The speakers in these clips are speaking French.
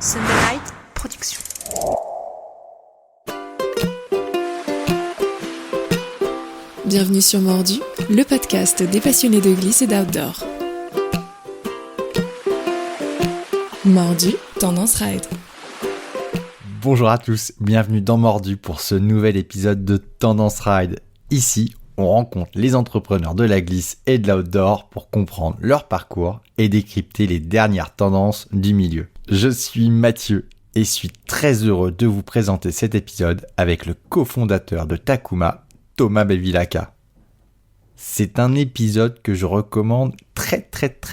Sunderlight Productions. Bienvenue sur Mordu, le podcast des passionnés de glisse et d'outdoor. Mordu, tendance ride. Bonjour à tous, bienvenue dans Mordu pour ce nouvel épisode de Tendance Ride. Ici, on rencontre les entrepreneurs de la glisse et de l'outdoor pour comprendre leur parcours et décrypter les dernières tendances du milieu. Je suis Mathieu et suis très heureux de vous présenter cet épisode avec le cofondateur de Takuma, Thomas Bevilacqua. C'est un épisode que je recommande très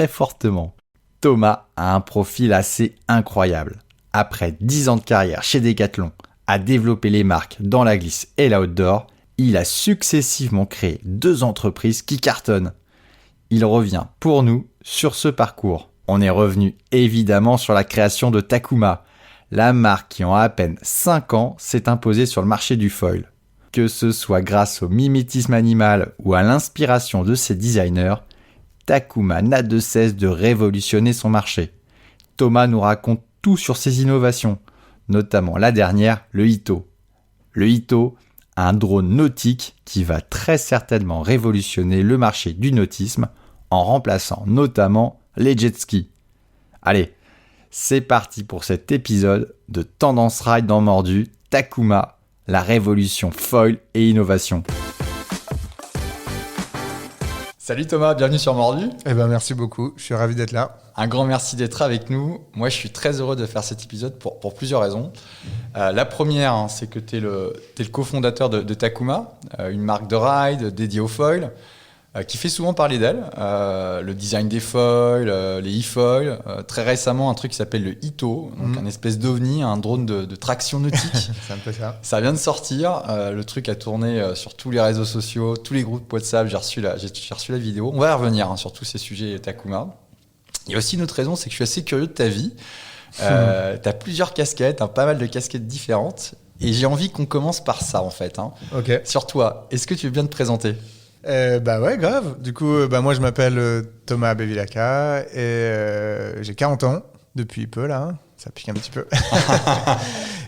fortement. Thomas a un profil assez incroyable. Après 10 ans de carrière chez Decathlon, à développer les marques dans la glisse et l'outdoor, il a successivement créé 2 entreprises qui cartonnent. Il revient pour nous sur ce parcours. On est revenu évidemment sur la création de Takuma, la marque qui en à peine 5 ans s'est imposée sur le marché du foil. Que ce soit grâce au mimétisme animal ou à l'inspiration de ses designers, Takuma n'a de cesse de révolutionner son marché. Thomas nous raconte tout sur ses innovations, notamment la dernière, le Ito. Le Ito, un drone nautique qui va très certainement révolutionner le marché du nautisme en remplaçant notamment les jet skis. Allez, c'est parti pour cet épisode de Tendance Ride dans Mordu, Takuma, la révolution foil et innovation. Salut Thomas, bienvenue sur Mordu. Merci beaucoup, je suis ravi d'être là. Un grand merci d'être avec nous. Moi, je suis très heureux de faire cet épisode pour plusieurs raisons. La première, c'est que tu es le cofondateur de Takuma, une marque de ride dédiée au foil, qui fait souvent parler d'elle. Le design des foils, les e-foils. Très récemment, un truc qui s'appelle le Ito, donc un espèce d'ovni, un drone de traction nautique. C'est un peu ça. Ça vient de sortir. Le truc a tourné sur tous les réseaux sociaux, tous les groupes WhatsApp. J'ai reçu la vidéo. On va y revenir sur tous ces sujets Takuma. Il y a aussi une autre raison, c'est que je suis assez curieux de ta vie. Tu as plusieurs casquettes, pas mal de casquettes différentes. Et j'ai envie qu'on commence par ça, en fait. Ok. Sur toi, est-ce que tu veux bien te présenter ? Ouais, grave. Du coup, moi, je m'appelle Thomas Bevilacqua et j'ai 40 ans depuis peu, là. Ça pique un petit peu.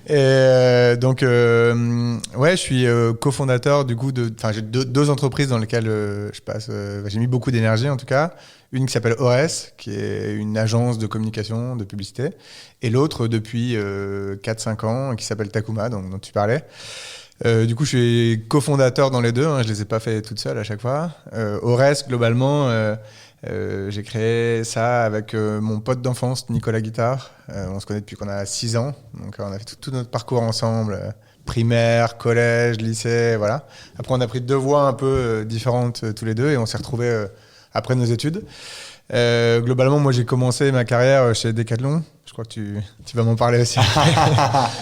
Et je suis cofondateur, du coup, j'ai deux entreprises dans lesquelles je passe. J'ai mis beaucoup d'énergie, en tout cas. Une qui s'appelle Ores, qui est une agence de communication, de publicité. Et l'autre, depuis 4-5 ans, qui s'appelle Takuma, dont tu parlais. Du coup, je suis cofondateur dans les deux. Je les ai pas fait toute seule à chaque fois. Ores, globalement, j'ai créé ça avec mon pote d'enfance, Nicolas Guittard. On se connaît depuis qu'on a 6 ans. Donc, on a fait tout notre parcours ensemble. Primaire, collège, lycée, voilà. Après, on a pris 2 voies un peu différentes tous les deux et on s'est retrouvés après nos études. Globalement, moi, j'ai commencé ma carrière chez Decathlon. Je crois que tu vas m'en parler aussi.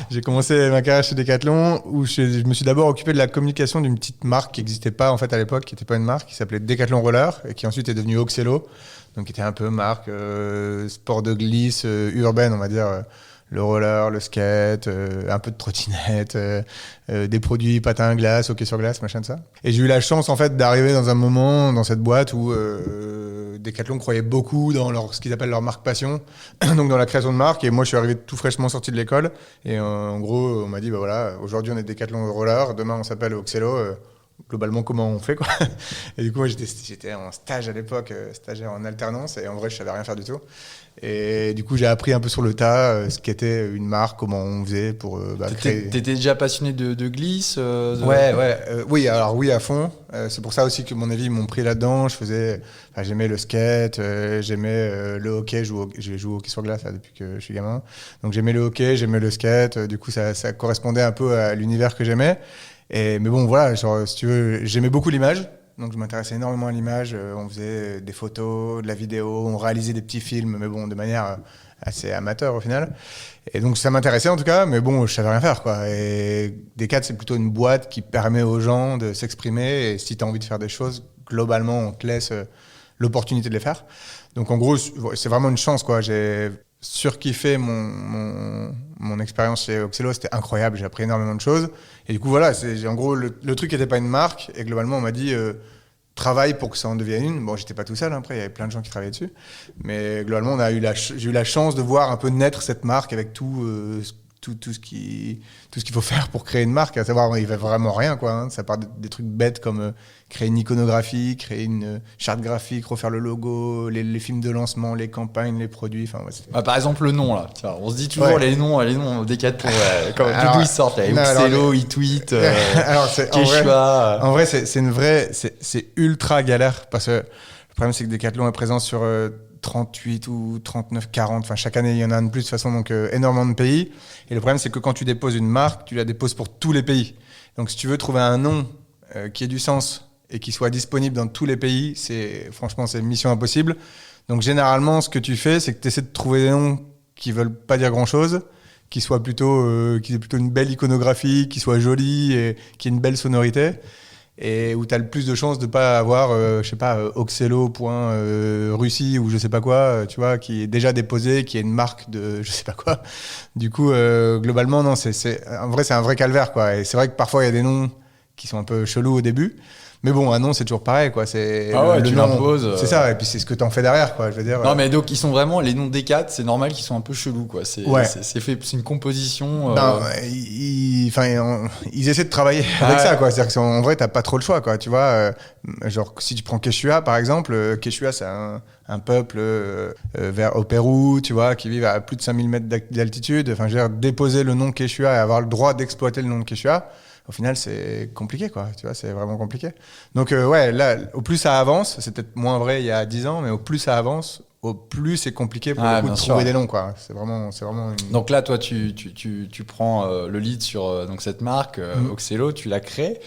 J'ai commencé ma carrière chez Decathlon où je me suis d'abord occupé de la communication d'une petite marque qui n'existait pas en fait à l'époque, qui n'était pas une marque, qui s'appelait Decathlon Roller et qui ensuite est devenue Oxelo, donc qui était un peu marque sport de glisse urbaine, on va dire. Le roller, le skate, un peu de trottinette, des produits patins à glace, hockey sur glace, machin de ça. Et j'ai eu la chance en fait d'arriver dans un moment dans cette boîte où Decathlon croyait beaucoup dans ce qu'ils appellent leur marque passion, donc dans la création de marque. Et moi, je suis arrivé tout fraîchement sorti de l'école. Et en gros, on m'a dit, voilà, aujourd'hui on est Decathlon Roller, demain on s'appelle Oxelo. Globalement, comment on fait, quoi. Et du coup, moi, j'étais en stage à l'époque, stagiaire en alternance, et en vrai, je savais rien faire du tout. Et du coup, j'ai appris un peu sur le tas ce qu'était une marque, comment on faisait pour créer. T'étais déjà passionné de glisse Oui, alors oui, à fond. C'est pour ça aussi que, à mon avis, ils m'ont pris là-dedans. J'aimais le skate, j'aimais le hockey. J'ai joué au hockey sur glace là, depuis que je suis gamin. Donc, j'aimais le hockey, j'aimais le skate. Du coup, ça correspondait un peu à l'univers que j'aimais. Mais bon, voilà, si tu veux, j'aimais beaucoup l'image. Donc, je m'intéressais énormément à l'image. On faisait des photos, de la vidéo, on réalisait des petits films, mais bon, de manière assez amateur au final. Et donc, ça m'intéressait en tout cas, mais bon, je savais rien faire, quoi. Et Decat, c'est plutôt une boîte qui permet aux gens de s'exprimer. Et si tu as envie de faire des choses, globalement, on te laisse l'opportunité de les faire. Donc, en gros, c'est vraiment une chance, quoi. J'ai surkiffé mon expérience chez Oxelo, c'était incroyable, j'ai appris énormément de choses. Et du coup, voilà, en gros, le truc n'était pas une marque. Et globalement, on m'a dit, travaille pour que ça en devienne une. Bon, j'étais pas tout seul, après, il y avait plein de gens qui travaillaient dessus. Mais globalement, j'ai eu la chance de voir un peu naître cette marque avec tout ce qu'il faut faire pour créer une marque, à savoir, il ne fait vraiment rien, quoi. Hein. Ça part des trucs bêtes comme créer une iconographie, créer une charte graphique, refaire le logo, les films de lancement, les campagnes, les produits. Par exemple, le nom, là. Tiens, on se dit toujours les noms Decathlon, d'où ils sortent. Oxelo, eTweet, Quechua. En vrai, c'est ultra galère parce que le problème, c'est que Decathlon est présent sur 38 ou 39, 40, enfin chaque année il y en a un de plus de toute façon, donc énormément de pays. Et le problème c'est que quand tu déposes une marque, tu la déposes pour tous les pays. Donc si tu veux trouver un nom qui ait du sens et qui soit disponible dans tous les pays, franchement c'est mission impossible. Donc généralement ce que tu fais c'est que tu essaies de trouver des noms qui veulent pas dire grand chose, qui aient plutôt une belle iconographie, qui soient jolis et qui aient une belle sonorité. Et où tu as le plus de chances de pas avoir, Oxelo.Russie ou je sais pas quoi, tu vois, qui est déjà déposé, qui est une marque de je sais pas quoi. Du coup, globalement, non, en vrai, c'est un vrai calvaire, quoi. Et c'est vrai que parfois, il y a des noms qui sont un peu chelous au début. Mais bon, un nom, c'est toujours pareil, quoi. C'est tu l'imposes. C'est ça, et puis c'est ce que t'en fais derrière, quoi. Je veux dire. Non, mais donc, ils sont vraiment, les noms Decat, c'est normal qu'ils sont un peu chelous, quoi. C'est une composition. Ils essaient de travailler avec ça, quoi. C'est-à-dire qu'en vrai, t'as pas trop le choix, quoi. Tu vois, genre, si tu prends Quechua, par exemple, Quechua, c'est un peuple au Pérou, tu vois, qui vit à plus de 5000 mètres d'altitude. Enfin, je veux dire, déposer le nom Quechua et avoir le droit d'exploiter le nom de Quechua. Au final, c'est compliqué, quoi. Tu vois, c'est vraiment compliqué. Donc, là, au plus ça avance, c'est peut-être moins vrai il y a 10 ans, mais au plus ça avance, au plus c'est compliqué pour le coup de trouver des noms, quoi. C'est vraiment une... Donc là, toi, tu prends le lead sur donc cette marque, Oxelo, tu la crées.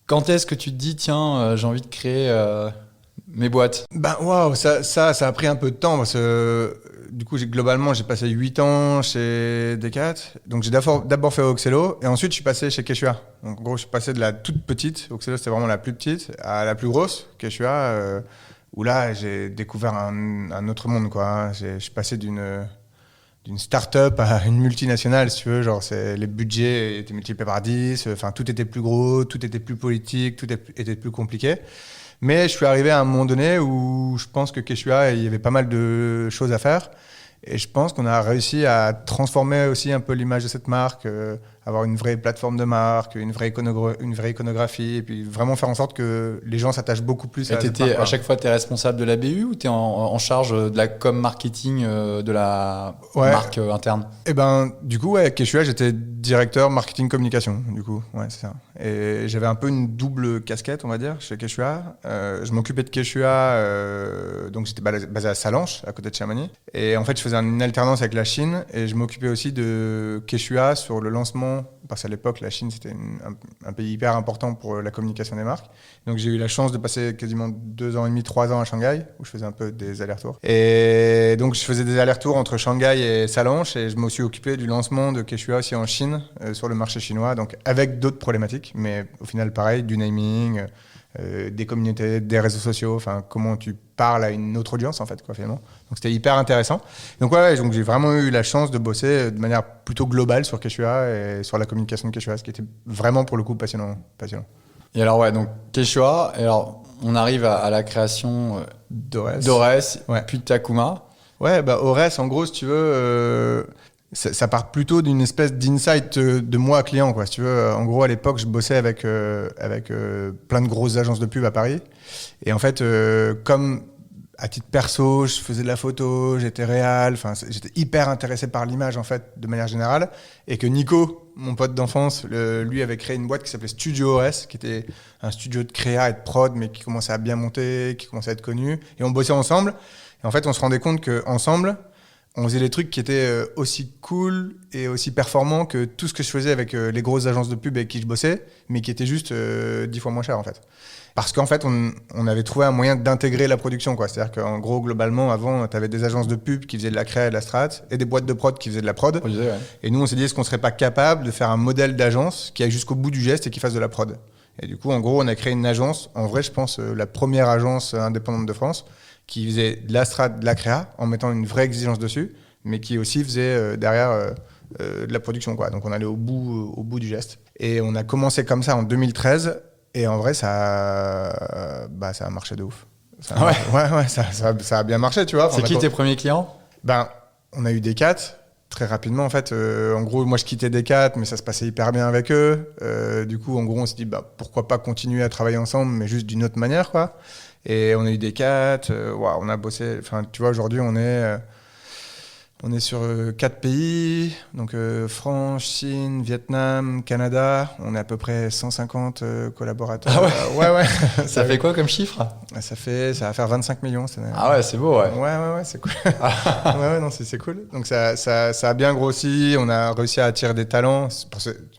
Quand est-ce que tu te dis, tiens, j'ai envie de créer mes boîtes? Ça a pris un peu de temps parce que du coup, globalement, j'ai passé 8 ans chez Decat. Donc, j'ai d'abord fait Oxelo et ensuite, je suis passé chez Quechua. Donc, en gros, je suis passé de la toute petite, Oxelo, c'était vraiment la plus petite, à la plus grosse, Quechua, où là, j'ai découvert un autre monde, quoi. Je suis passé d'une start-up à une multinationale, si tu veux. Genre, les budgets étaient multipliés par 10, enfin, tout était plus gros, tout était plus politique, tout était plus compliqué. Mais je suis arrivé à un moment donné où je pense que Quechua, il y avait pas mal de choses à faire. Et je pense qu'on a réussi à transformer aussi un peu l'image de cette marque, avoir une vraie plateforme de marque, une vraie iconographie, et puis vraiment faire en sorte que les gens s'attachent beaucoup plus à cette marque. À chaque fois, tu es responsable de la BU ou tu es en charge de la com marketing de la marque interne? Et du coup, Quechua, j'étais directeur marketing communication, du coup. Ouais, c'est ça. Et j'avais un peu une double casquette, on va dire, chez Quechua. Je m'occupais de Quechua, donc j'étais basé à Salanches, à côté de Chamonix. Et en fait, je faisais une alternance avec la Chine et je m'occupais aussi de Quechua sur le lancement, parce qu'à l'époque, la Chine, c'était un pays hyper important pour la communication des marques. Donc j'ai eu la chance de passer quasiment 2 ans et demi, 3 ans à Shanghai, où je faisais un peu des allers-retours. Et donc je faisais des allers-retours entre Shanghai et Salanches et je me suis occupé du lancement de Quechua aussi en Chine, sur le marché chinois, donc avec d'autres problématiques, mais au final pareil, du naming, des communautés, des réseaux sociaux, enfin comment tu parles à une autre audience en fait, quoi, finalement. Donc c'était hyper intéressant. Donc donc j'ai vraiment eu la chance de bosser de manière plutôt globale sur Quechua et sur la communication de Quechua, ce qui était vraiment pour le coup passionnant. Et alors donc Quechua, et alors on arrive à la création d'Ores, puis de Takuma. Ouais, Ores, en gros, si tu veux, ça part plutôt d'une espèce d'insight de moi client, quoi. Si tu veux, en gros, à l'époque, je bossais avec plein de grosses agences de pub à Paris. Et en fait, comme à titre perso, je faisais de la photo, j'étais réal, enfin, j'étais hyper intéressé par l'image, en fait, de manière générale. Et que Nico, mon pote d'enfance, lui avait créé une boîte qui s'appelait Studio Ores, qui était un studio de créa et de prod, mais qui commençait à bien monter, qui commençait à être connu. Et on bossait ensemble. Et en fait, on se rendait compte qu'ensemble, on faisait des trucs qui étaient aussi cool et aussi performants que tout ce que je faisais avec les grosses agences de pub avec qui je bossais, mais qui étaient juste 10 fois moins cher, en fait. Parce qu'en fait, on avait trouvé un moyen d'intégrer la production, quoi. C'est-à-dire qu'en gros, globalement, avant, tu avais des agences de pub qui faisaient de la créa et de la strat, et des boîtes de prod qui faisaient de la prod. Et nous, on s'est dit, est-ce qu'on serait pas capable de faire un modèle d'agence qui aille jusqu'au bout du geste et qui fasse de la prod? Et du coup, en gros, on a créé une agence, en vrai, je pense, la première agence indépendante de France, qui faisait de la strat, de la créa, en mettant une vraie exigence dessus, mais qui aussi faisait derrière de la production, quoi. Donc on allait au bout du geste. Et on a commencé comme ça en 2013. Et en vrai, ça a marché de ouf. Ça a bien marché, tu vois. C'est qui tes premiers clients? On a eu Decat très rapidement, en fait. En gros, moi, je quittais Decat, mais ça se passait hyper bien avec eux. Du coup, en gros, on s'est dit, pourquoi pas continuer à travailler ensemble, mais juste d'une autre manière, quoi. Et on a eu Decat, on a bossé. Enfin, tu vois, aujourd'hui, on est sur 4 pays, donc France, Chine, Vietnam, Canada. On est à peu près 150 collaborateurs. Ah ouais. Ouais. Ça fait quoi comme chiffre? Ça va faire 25 millions cette année. Ah ouais, c'est beau, ouais. Ouais, c'est cool. Non, c'est cool. Donc ça a bien grossi. On a réussi à attirer des talents.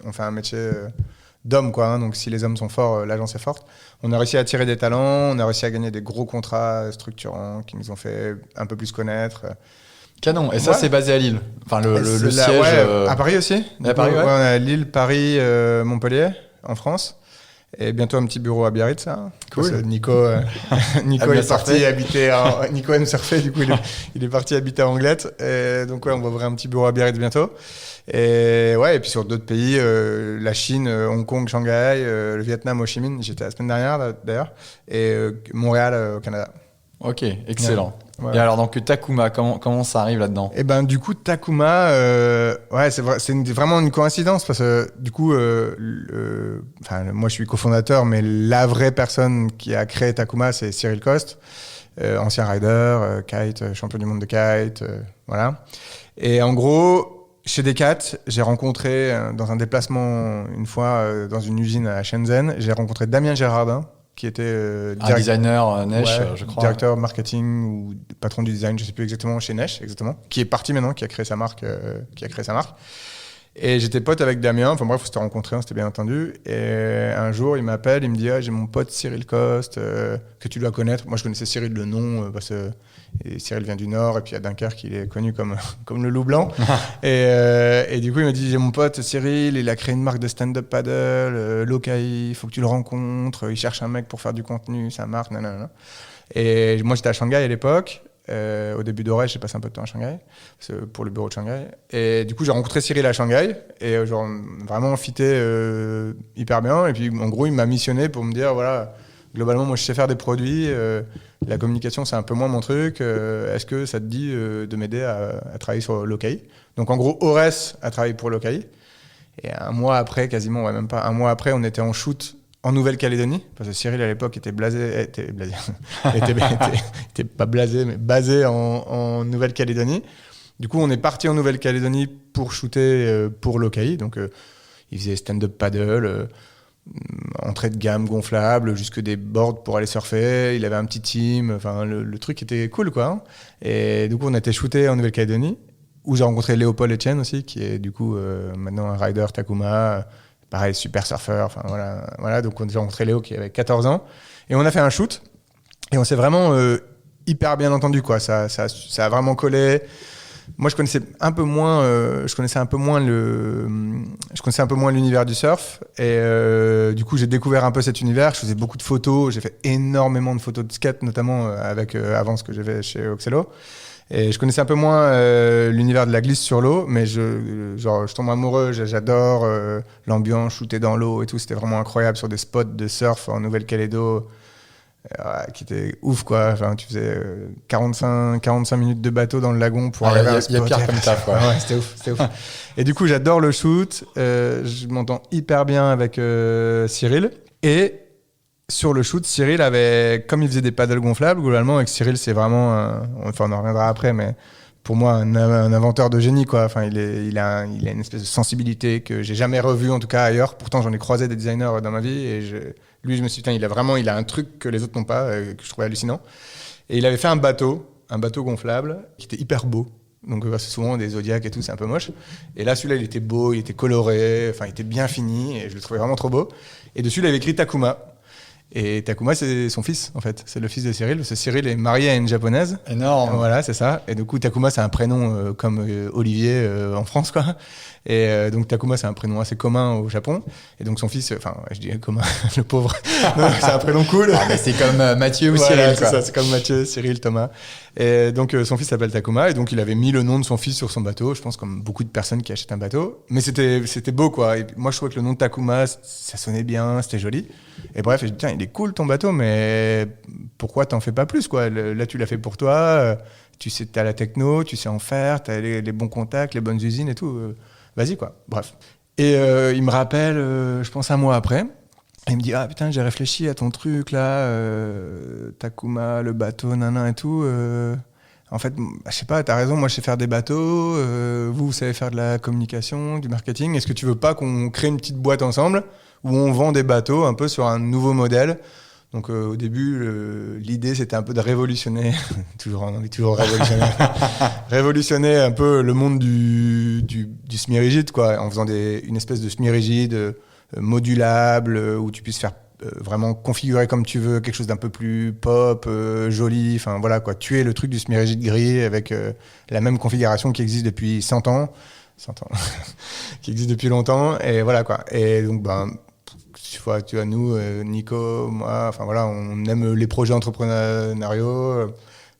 On fait un métier d'homme, quoi. Hein, donc si les hommes sont forts, l'agence est forte. On a réussi à attirer des talents. On a réussi à gagner des gros contrats structurants qui nous ont fait un peu plus connaître. Canon. Et ça, c'est basé à Lille. Enfin, le siège. À Paris aussi. À Paris, ouais. On a Lille, Paris, Montpellier, en France. Et bientôt un petit bureau à Biarritz, ça. Cool. Nico est parti habiter. Nico aime surfer, du coup, il est parti habiter à Anglette. Et donc, on va ouvrir un petit bureau à Biarritz bientôt. Et puis sur d'autres pays, la Chine, Hong Kong, Shanghai, le Vietnam, Ho Chi Minh. J'étais la semaine dernière, d'ailleurs. Et Montréal, au Canada. Ok, excellent. Ouais. Et alors, donc, Takuma, comment ça arrive là-dedans? Et du coup, Takuma, c'est vraiment une coïncidence parce que du coup, moi je suis cofondateur, mais la vraie personne qui a créé Takuma, c'est Cyril Coste, ancien rider, kite, champion du monde de kite, voilà. Et en gros, chez Decat, j'ai rencontré dans un déplacement une fois dans une usine à Shenzhen, j'ai rencontré Damien Gérardin, qui était un designer Nesh, je crois. Directeur marketing ou patron du design, je sais plus exactement, chez Nesh, exactement. Qui est parti maintenant, qui a créé sa marque. Et j'étais pote avec Damien. Enfin bref, on s'était rencontrés, on s'était bien entendu. Et un jour, il m'appelle, il me dit j'ai mon pote Cyril Coste, que tu dois connaître. Moi, je connaissais Cyril de nom, parce que Cyril vient du Nord, et puis à Dunkerque, il est connu comme le loup blanc. et du coup, il m'a dit j'ai mon pote Cyril, il a créé une marque de stand-up paddle, Lokai, il faut que tu le rencontres. Il cherche un mec pour faire du contenu, sa marque, nanana. Et moi, j'étais à Shanghai à l'époque. Au début d'Orège, j'ai passé un peu de temps à Shanghai pour le bureau de Shanghai. Et du coup, j'ai rencontré Cyril à Shanghai et vraiment fité hyper bien. Et puis, en gros, il m'a missionné pour me dire voilà, globalement, moi, je sais faire des produits. La communication, c'est un peu moins mon truc. Est-ce que ça te dit de m'aider à travailler sur Lokai? Donc, en gros, Ores a travaillé pour Lokai. Et un mois après, quasiment, même pas un mois après, on était en shoot en Nouvelle-Calédonie, parce que Cyril à l'époque était pas blasé, mais basé en Nouvelle-Calédonie. Du coup, on est parti en Nouvelle-Calédonie pour shooter pour Lokai. Donc, il faisait stand-up paddle, entrée de gamme gonflable, jusque des boards pour aller surfer. Il avait un petit team. Enfin, le truc était cool, quoi. Hein. Et du coup, on a été shooté en Nouvelle-Calédonie, où j'ai rencontré Léopold Etienne aussi, qui est du coup maintenant un rider Takuma. Pareil, super surfeur, enfin voilà. Donc on a rencontré Léo qui avait 14 ans et on a fait un shoot et on s'est vraiment hyper bien entendu, quoi. Ça a vraiment collé. Moi, je connaissais un peu moins l'univers du surf et du coup j'ai découvert un peu cet univers. Je faisais beaucoup de photos, j'ai fait énormément de photos de skate, notamment avec avant ce que j'avais chez Oxelo. Et je connaissais un peu moins l'univers de la glisse sur l'eau, mais je tombe amoureux, j'adore l'ambiance, shooter dans l'eau et tout. C'était vraiment incroyable sur des spots de surf en Nouvelle-Calédonie qui étaient ouf, quoi. Enfin, tu faisais 45 minutes de bateau dans le lagon pour arriver à un spot. Il y a pire comme taf, quoi. Ouais, c'était ouf. Et du coup, j'adore le shoot. Je m'entends hyper bien avec Cyril. Et sur le shoot, Cyril avait, comme il faisait des paddles gonflables, globalement, avec Cyril, c'est vraiment, on en reviendra après, mais pour moi, un inventeur de génie, quoi. Enfin, il a une espèce de sensibilité que j'ai jamais revue, en tout cas ailleurs. Pourtant, j'en ai croisé des designers dans ma vie, et lui, je me suis dit, il a un truc que les autres n'ont pas, que je trouvais hallucinant. Et il avait fait un bateau gonflable, qui était hyper beau. Donc, c'est souvent des Zodiacs et tout, c'est un peu moche. Et là, celui-là, il était beau, il était coloré, enfin, il était bien fini, et je le trouvais vraiment trop beau. Et dessus, il avait écrit Takuma. Et Takuma, c'est son fils, en fait. C'est le fils de Cyril, parce que Cyril est marié à une japonaise. Énorme. Voilà, c'est ça. Et du coup, Takuma, c'est un prénom comme Olivier en France, quoi. Et donc, Takuma, c'est un prénom assez commun au Japon. Et donc, son fils, enfin, je dis commun, le pauvre. Non, c'est un prénom cool. Ah, mais c'est comme Mathieu ou Voilà, Cyril, quoi. c'est comme Mathieu, Cyril, Thomas. Et donc, son fils s'appelle Takuma. Et donc, il avait mis le nom de son fils sur son bateau. Je pense comme beaucoup de personnes qui achètent un bateau. Mais c'était beau, quoi. Et moi, je trouvais que le nom de Takuma, ça sonnait bien, c'était joli. Et bref, je dis, tiens, il est cool ton bateau, mais pourquoi t'en fais pas plus, quoi? Là, tu l'as fait pour toi. Tu sais, t'as la techno, tu sais en faire, t'as les bons contacts, les bonnes usines et tout. Vas-y, quoi. Bref. Et il me rappelle, je pense un mois après. Et il me dit, ah putain, j'ai réfléchi à ton truc là, Takuma, le bateau, nanan et tout. En fait, je sais pas, t'as raison, moi je sais faire des bateaux, vous savez faire de la communication, du marketing. Est-ce que tu veux pas qu'on crée une petite boîte ensemble où on vend des bateaux un peu sur un nouveau modèle? Donc au début, l'idée c'était un peu de révolutionner, toujours révolutionner, révolutionner un peu le monde du semi-rigide, quoi, en faisant une espèce de semi-rigide modulable où tu puisses faire vraiment configurer comme tu veux, quelque chose d'un peu plus pop, joli, enfin voilà quoi, tuer le truc du semi-rigide gris avec la même configuration qui existe depuis 100 ans, qui existe depuis longtemps, et voilà quoi. Et donc tu vois, nous, Nico, moi, enfin voilà, on aime les projets entrepreneuriaux,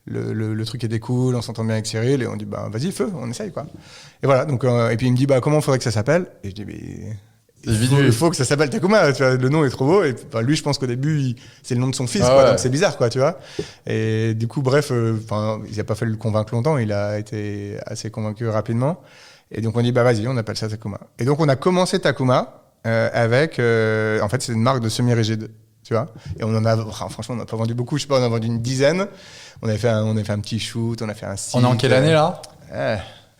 le truc était cool, on s'entend bien avec Cyril, et on dit vas-y, feu, on essaye quoi. Et voilà, donc, et puis il me dit comment faudrait que ça s'appelle? Et je dis il faut que ça s'appelle Takuma, tu vois, le nom est trop beau. Et lui, je pense qu'au début, c'est le nom de son fils, quoi, donc c'est bizarre, quoi, tu vois. Et du coup, bref, il n'a pas fallu le convaincre longtemps, il a été assez convaincu rapidement. Et donc on dit vas-y, on appelle ça Takuma. Et donc on a commencé Takuma avec, en fait, c'est une marque de semi-rigide, tu vois. Et on en a, franchement, on n'a pas vendu beaucoup, je sais pas, on a vendu une dizaine. On a fait un petit shoot, on a fait un site. On est en quelle année là?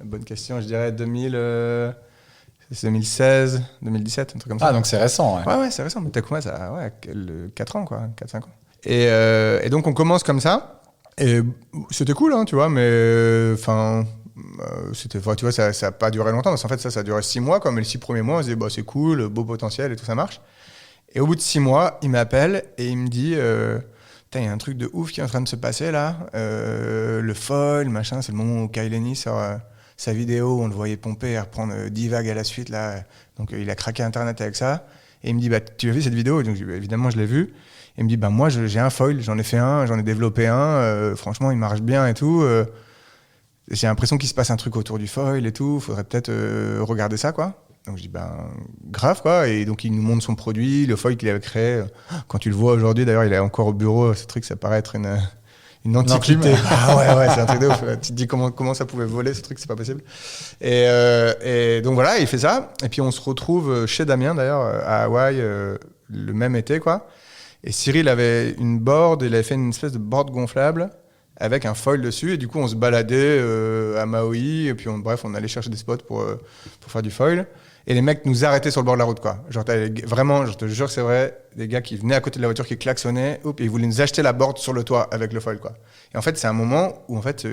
Bonne question, je dirais 2016, 2017, un truc comme ça. Ah, donc c'est récent, ouais. Ouais, c'est récent. Mais Takuma, ça a 4 ans, quoi, 4-5 ans. Et donc, on commence comme ça. Et c'était cool, hein, tu vois, mais c'était, tu vois, ça n'a pas duré longtemps. Parce qu'en fait, ça a duré 6 mois, quoi. Mais les 6 premiers mois, on se disait, c'est cool, beau potentiel et tout, ça marche. Et au bout de 6 mois, il m'appelle et il me dit, il y a un truc de ouf qui est en train de se passer là. Le foil, machin, c'est le moment où Kyle Lenny sort sa vidéo, on le voyait pomper et reprendre 10 vagues à la suite là. Donc il a craqué Internet avec ça. Et il me dit, tu as vu cette vidéo? Donc évidemment, je l'ai vue. Et il me dit, moi j'ai un foil, j'en ai fait un, j'en ai développé un. Franchement, il marche bien et tout. J'ai l'impression qu'il se passe un truc autour du foil et tout. Faudrait peut-être regarder ça, quoi. Donc je dis, grave, quoi. Et donc il nous montre son produit, le foil qu'il avait créé. Quand tu le vois aujourd'hui, d'ailleurs, il est encore au bureau. Ce truc, ça paraît être une antiquité. Ouais, c'est un truc de ouf. Tu te dis comment ça pouvait voler, ce truc, c'est pas possible. Et donc voilà, il fait ça. Et puis on se retrouve chez Damien, d'ailleurs, à Hawaï, le même été, quoi. Et Cyril avait une board, il avait fait une espèce de board gonflable avec un foil dessus. Et du coup, on se baladait à Maui. Et puis, on allait chercher des spots pour faire du foil. Et les mecs nous arrêtaient sur le bord de la route, quoi. Genre, vraiment, je te jure que c'est vrai, des gars qui venaient à côté de la voiture, qui klaxonnaient, et ils voulaient nous acheter la board sur le toit avec le foil, quoi. Et en fait, c'est un moment où, en fait,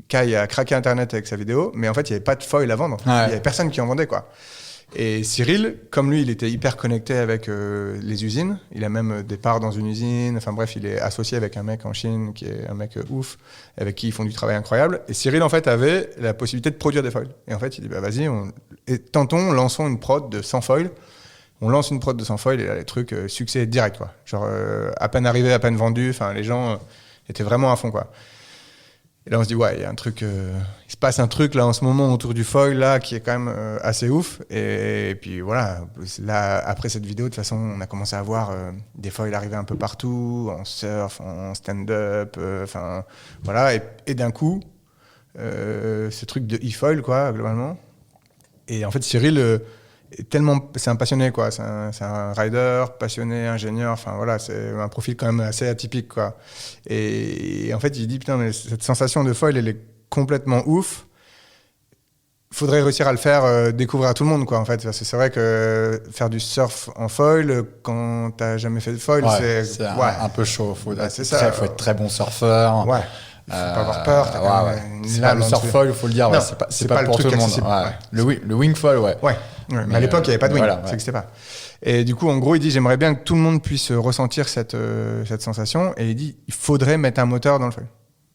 Kai a craqué Internet avec sa vidéo, mais en fait, il n'y avait pas de foil à vendre. Il n'y avait personne qui en vendait, quoi. Et Cyril, comme lui, il était hyper connecté avec les usines. Il a même des parts dans une usine. Enfin bref, il est associé avec un mec en Chine qui est un mec ouf, avec qui ils font du travail incroyable. Et Cyril, en fait, avait la possibilité de produire des foils. Et en fait, il dit, vas-y, lançons une prod de 100 foils. On lance une prod de 100 foils et là, les trucs, succès direct, quoi. Genre, à peine arrivé, à peine vendu. Enfin, les gens étaient vraiment à fond, quoi. Et là, on se dit, il y a un truc, il se passe un truc là en ce moment autour du foil là qui est quand même assez ouf. Et puis voilà, là, après cette vidéo, de toute façon, on a commencé à voir des foils arriver un peu partout, en surf, en stand-up, voilà. Et d'un coup, ce truc de e-foil, quoi, globalement. Et en fait, Cyril, c'est un passionné, quoi. C'est un rider, passionné, ingénieur. Enfin voilà, c'est un profil quand même assez atypique, quoi. Et en fait, il dit putain, mais cette sensation de foil, elle est complètement ouf. Faudrait réussir à le faire découvrir à tout le monde, quoi. En fait, parce que c'est vrai que faire du surf en foil quand t'as jamais fait de foil, c'est un peu chaud. Faut être faut très bon surfeur. Ouais. Il faut pas avoir peur. T'as quand même une C'est lame pas le en dessous. surfoil, il faut le dire. Non, C'est pas le pour truc tout le monde. accessible. Ouais. Le wingfoil, ouais. Ouais. Mais à l'époque, il n'y avait pas de wing. Voilà, Ça n'existait pas. Et du coup, en gros, il dit j'aimerais bien que tout le monde puisse ressentir cette sensation. Et il dit il faudrait mettre un moteur dans le foil.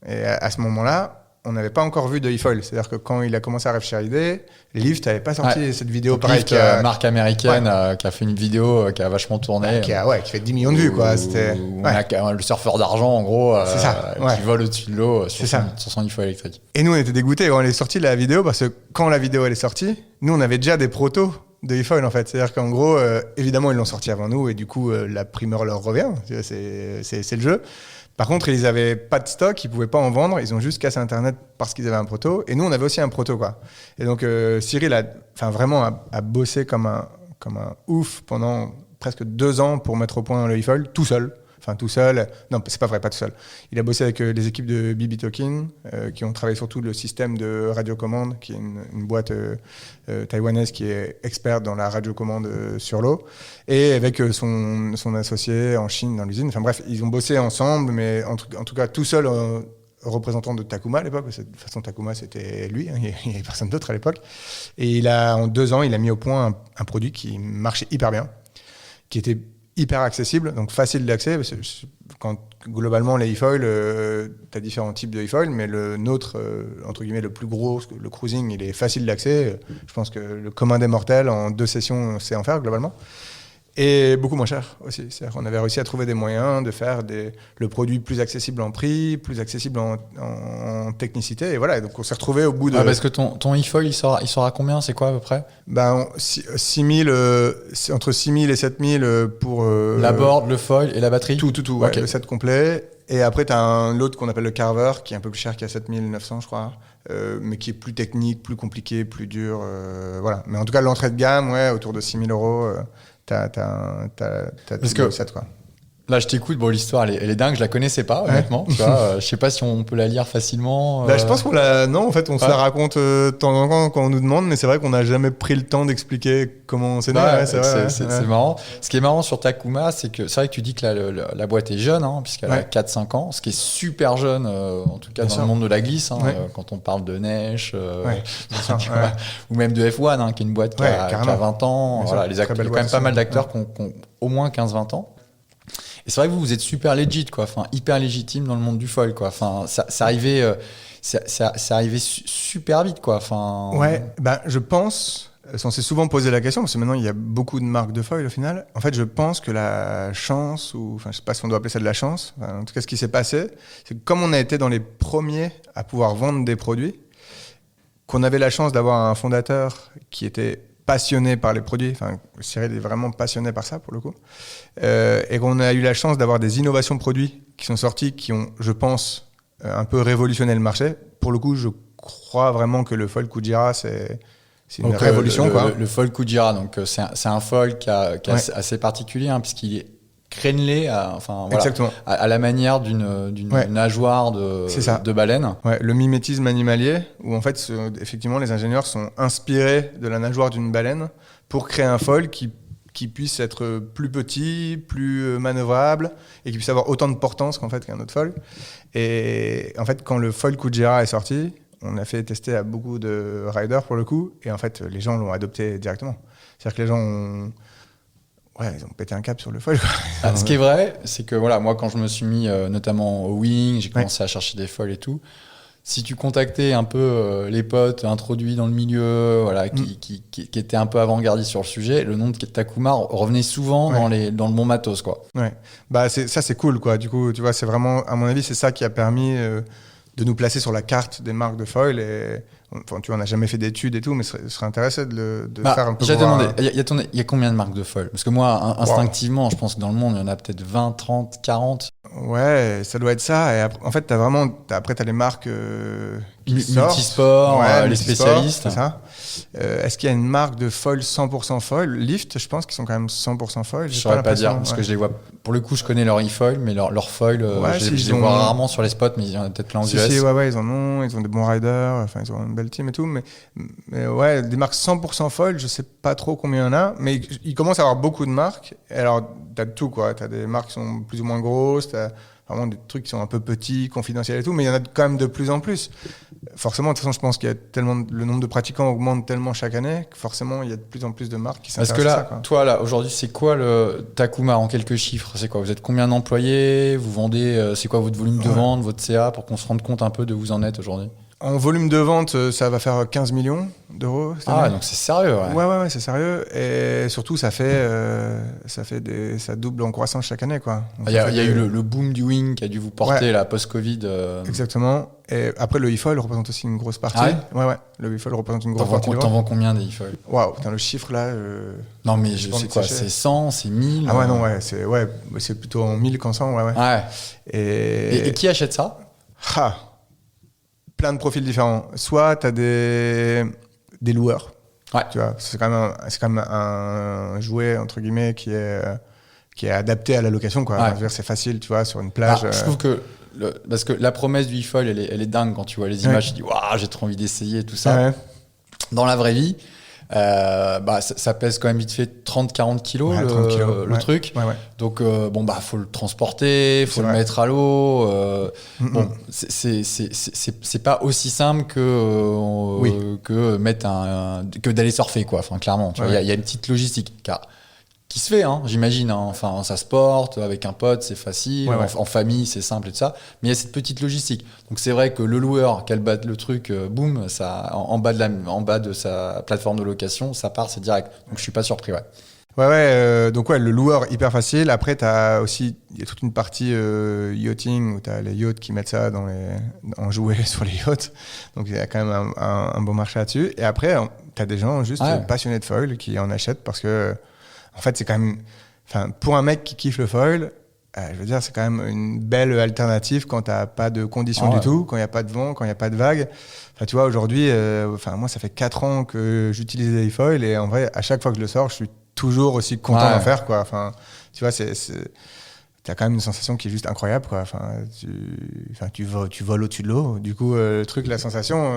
Et à ce moment-là, on n'avait pas encore vu de e-foil. C'est-à-dire que quand il a commencé à réfléchir à l'idée, Lyft n'avait pas sorti cette vidéo pareille. Marque américaine qui a fait une vidéo qui a vachement tourné. Qui fait 10 millions de vues. Quoi. C'était... On a le surfeur d'argent, en gros, c'est ça, qui vole au-dessus de l'eau sur son e-foil électrique. Et nous, on était dégoûtés quand elle est sortie la vidéo, parce que quand la vidéo elle est sortie, nous, on avait déjà des protos de e-foil, en fait. C'est-à-dire qu'en gros, évidemment, ils l'ont sorti avant nous, et du coup, la primeur leur revient. C'est le jeu. Par contre, ils n'avaient pas de stock, ils ne pouvaient pas en vendre, ils ont juste cassé Internet parce qu'ils avaient un proto. Et nous, on avait aussi un proto, quoi. Et donc, Cyril a bossé comme un ouf pendant presque 2 ans pour mettre au point le e-foil, tout seul. Enfin, tout seul. Non, c'est pas vrai, pas tout seul. Il a bossé avec les équipes de BB Talking, qui ont travaillé surtout le système de radiocommande, qui est une boîte taïwanaise qui est experte dans la radiocommande sur l'eau, et avec son associé en Chine dans l'usine. Enfin bref, ils ont bossé ensemble, mais en tout cas tout seul, représentant de Takuma à l'époque. De toute façon, Takuma, c'était lui, hein, il n'y avait personne d'autre à l'époque. Et en 2 ans, il a mis au point un produit qui marchait hyper bien, qui était hyper accessible, donc facile d'accès. Parce que globalement, les e-foils, tu as différents types de e-foils, mais le nôtre, entre guillemets, le plus gros, le cruising, il est facile d'accès. Je pense que le commun des mortels, en 2 sessions, sait en faire globalement. Et beaucoup moins cher aussi. C'est-à-dire qu'on avait réussi à trouver des moyens de faire le produit plus accessible en prix, plus accessible en technicité. Et voilà, et donc on s'est retrouvé au bout de... parce que ton e-foil, il sort à combien? C'est quoi à peu près? Entre 6 000 et 7 000 pour... la board, le foil et la batterie? Tout, Okay. le set complet. Et après, tu as l'autre qu'on appelle le Carver, qui est un peu plus cher, qui est à 7 900, je crois. Mais qui est plus technique, plus compliqué, plus dur. Voilà. Mais en tout cas, l'entrée de gamme, autour de 6 000 €. T'as tout le set, quoi. Là, je t'écoute. Bon, l'histoire, elle est dingue. Je la connaissais pas, honnêtement. Tu vois, je sais pas si on peut la lire facilement. Je pense qu'on l'a. Non, en fait, on se la raconte de temps en temps quand on nous demande, mais c'est vrai qu'on n'a jamais pris le temps d'expliquer comment c'est né. C'est marrant. Ce qui est marrant sur Takuma, c'est vrai que tu dis que la boîte est jeune, hein, puisqu'elle a 4-5 ans, ce qui est super jeune, en tout cas dans le monde de la glisse, hein, quand on parle de Neige, ou même de F1, hein, qui est une boîte qui a 20 ans. Voilà, il y a quand même pas mal d'acteurs qui ont au moins 15-20 ans. Et c'est vrai que vous êtes super legit, quoi. Enfin, hyper légitime dans le monde du foil, quoi. Enfin, ça arrivait super vite, quoi. Enfin. Je pense. On s'est souvent posé la question parce que maintenant il y a beaucoup de marques de foil au final. En fait, je pense que la chance, je sais pas si on doit appeler ça de la chance. En tout cas, ce qui s'est passé, c'est que comme on a été dans les premiers à pouvoir vendre des produits, qu'on avait la chance d'avoir un fondateur qui était passionné par les produits. Enfin, Cyril est vraiment passionné par ça, pour le coup. Et qu'on a eu la chance d'avoir des innovations produits qui sont sorties, qui ont, je pense, un peu révolutionné le marché. Pour le coup, je crois vraiment que le foil Kujira, c'est une révolution. Le foil Kujira, donc c'est un foil qui est assez particulier, hein, puisqu'il est crénelé à la manière d'une nageoire de baleine. Le mimétisme animalier, où en fait, effectivement, les ingénieurs sont inspirés de la nageoire d'une baleine pour créer un foil qui puisse être plus petit, plus manœuvrable et qui puisse avoir autant de portance qu'en fait qu'un autre foil. Et en fait, quand le foil Kujira est sorti, on a fait tester à beaucoup de riders pour le coup, et en fait, les gens l'ont adopté directement. C'est-à-dire que les gens ils ont pété un cap sur le foil. Ce qui est vrai, c'est que moi, quand je me suis mis notamment au wing, j'ai commencé à chercher des foils et tout. Si tu contactais un peu les potes introduits dans le milieu, qui étaient un peu avant-gardistes sur le sujet, le nom de Takuma revenait souvent dans le bon matos, quoi. C'est cool, quoi. Du coup, tu vois, c'est vraiment, à mon avis, c'est ça qui a permis de nous placer sur la carte des marques de foil. Et tu vois, on n'a jamais fait d'études et tout, mais je serais intéressé de faire un peu. J'ai demandé, il y a combien de marques de foil? Parce que moi, instinctivement, je pense que dans le monde, il y en a peut-être 20, 30, 40. Ouais, ça doit être ça. Et après, en fait, t'as les marques multisport, les spécialistes. C'est ça. Est-ce qu'il y a une marque de foil 100% foil? Lyft, je pense qu'ils sont quand même 100% foil. Je saurais pas dire, parce que je les vois. Pour le coup, je connais leur e-foil, mais leur foil, je les vois rarement sur les spots, mais il y en a peut-être plein aux US. Ils en ont. Ils ont des bons riders. Enfin, ils ont une belle team et tout. Mais des marques 100% foil, je sais pas trop combien il y en a, mais ils commencent à avoir beaucoup de marques. Et alors, t'as de tout, quoi. T'as des marques qui sont plus ou moins grosses. vraiment des trucs qui sont un peu petits, confidentiels et tout, mais il y en a quand même de plus en plus. Forcément, de toute façon, je pense qu'il y a tellement, le nombre de pratiquants augmente tellement chaque année que forcément, il y a de plus en plus de marques qui s'intéressent à ça. Parce que là, toi, là, aujourd'hui, c'est quoi le Takuma en quelques chiffres? C'est quoi? Vous êtes combien d'employés? Vous vendez, c'est quoi votre volume de vente, votre CA, pour qu'on se rende compte un peu de où vous en êtes aujourd'hui? En volume de vente, ça va faire 15 millions d'euros. Ah, donc c'est sérieux, ouais. Ouais, c'est sérieux. Et surtout, ça double en croissance chaque année, quoi. Il y a eu le boom du Wing qui a dû vous porter la post-Covid. Exactement. Et après, le e-foil représente aussi une grosse partie. Ah ouais. Le e-foil représente une grosse partie. T'en vends combien des e-foils? Waouh, putain, le chiffre là. Non, mais je sais quoi, c'est 100, c'est 1000. Ah ouais, non, c'est plutôt en 1000 qu'en 100, ouais. Et qui achète ça? Plein de profils différents. Soit tu as des loueurs. Ouais. Tu vois, c'est quand même un jouet, entre guillemets, qui est adapté à la location, quoi. Ouais. Je veux dire, c'est facile, tu vois, sur une plage. Je trouve que parce que la promesse du e-foil, elle est dingue quand tu vois les images. Tu dis, waouh, j'ai trop envie d'essayer tout ça. Ouais. Dans la vraie vie, ça pèse quand même vite fait 30-40 kilos, 30 kilos, le truc. Ouais. Donc, faut le transporter, faut le mettre à l'eau. C'est pas aussi simple que mettre que d'aller surfer, quoi. Enfin, clairement, tu vois, il y a une petite logistique qui se fait, hein, j'imagine. Hein. Enfin, ça se porte avec un pote, c'est facile. En famille, c'est simple et tout ça. Mais il y a cette petite logistique. Donc c'est vrai que le loueur, qu'elle batte le truc, boum, ça en bas de sa plateforme de location, ça part, c'est direct. Donc je suis pas surpris, ouais. Donc le loueur, hyper facile. Après, il y a toute une partie yachting où tu as les yachts qui mettent ça en jouet sur les yachts. Donc il y a quand même un bon marché là-dessus. Et après, tu as des gens juste passionnés de foil qui en achètent parce que en fait, c'est quand même, pour un mec qui kiffe le foil, je veux dire, c'est quand même une belle alternative quand t'as pas de conditions du tout, quand il n'y a pas de vent, quand il n'y a pas de vagues. Enfin, tu vois, aujourd'hui, moi, ça fait 4 ans que j'utilise les foils et en vrai, à chaque fois que je le sors, je suis toujours aussi content d'en faire, quoi. Enfin, tu vois, t'as quand même une sensation qui est juste incroyable, quoi. Tu voles au-dessus de l'eau. Du coup, le truc, la sensation,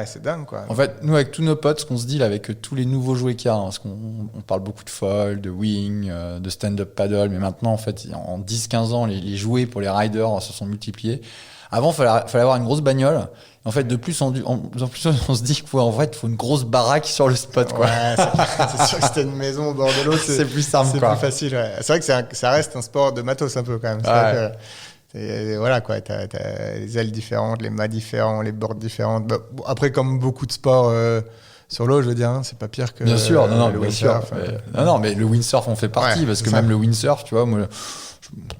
c'est dingue, quoi. En fait, nous, avec tous nos potes, ce qu'on se dit là, avec tous les nouveaux jouets qu'il y a, parce qu'on parle beaucoup de foil, de wing, de stand-up paddle, mais maintenant, en fait, en 10-15 ans, les jouets pour les riders se sont multipliés. Avant, fallait avoir une grosse bagnole. En fait, de plus en plus, on se dit qu'il faut une grosse baraque sur le spot, quoi. Ouais, c'est sûr que c'était une maison au bord de l'eau. C'est plus simple, c'est quoi. plus facile, ouais. C'est vrai que ça reste un sport de matos un peu, quand même. C'est vrai que, voilà, quoi. T'as les ailes différentes, les mâts différents, les boards différentes. Bon, après, comme beaucoup de sports sur l'eau, je veux dire, c'est pas pire que bien sûr, le windsurf. Mais le windsurf en fait partie, parce que même le windsurf, tu vois, moi,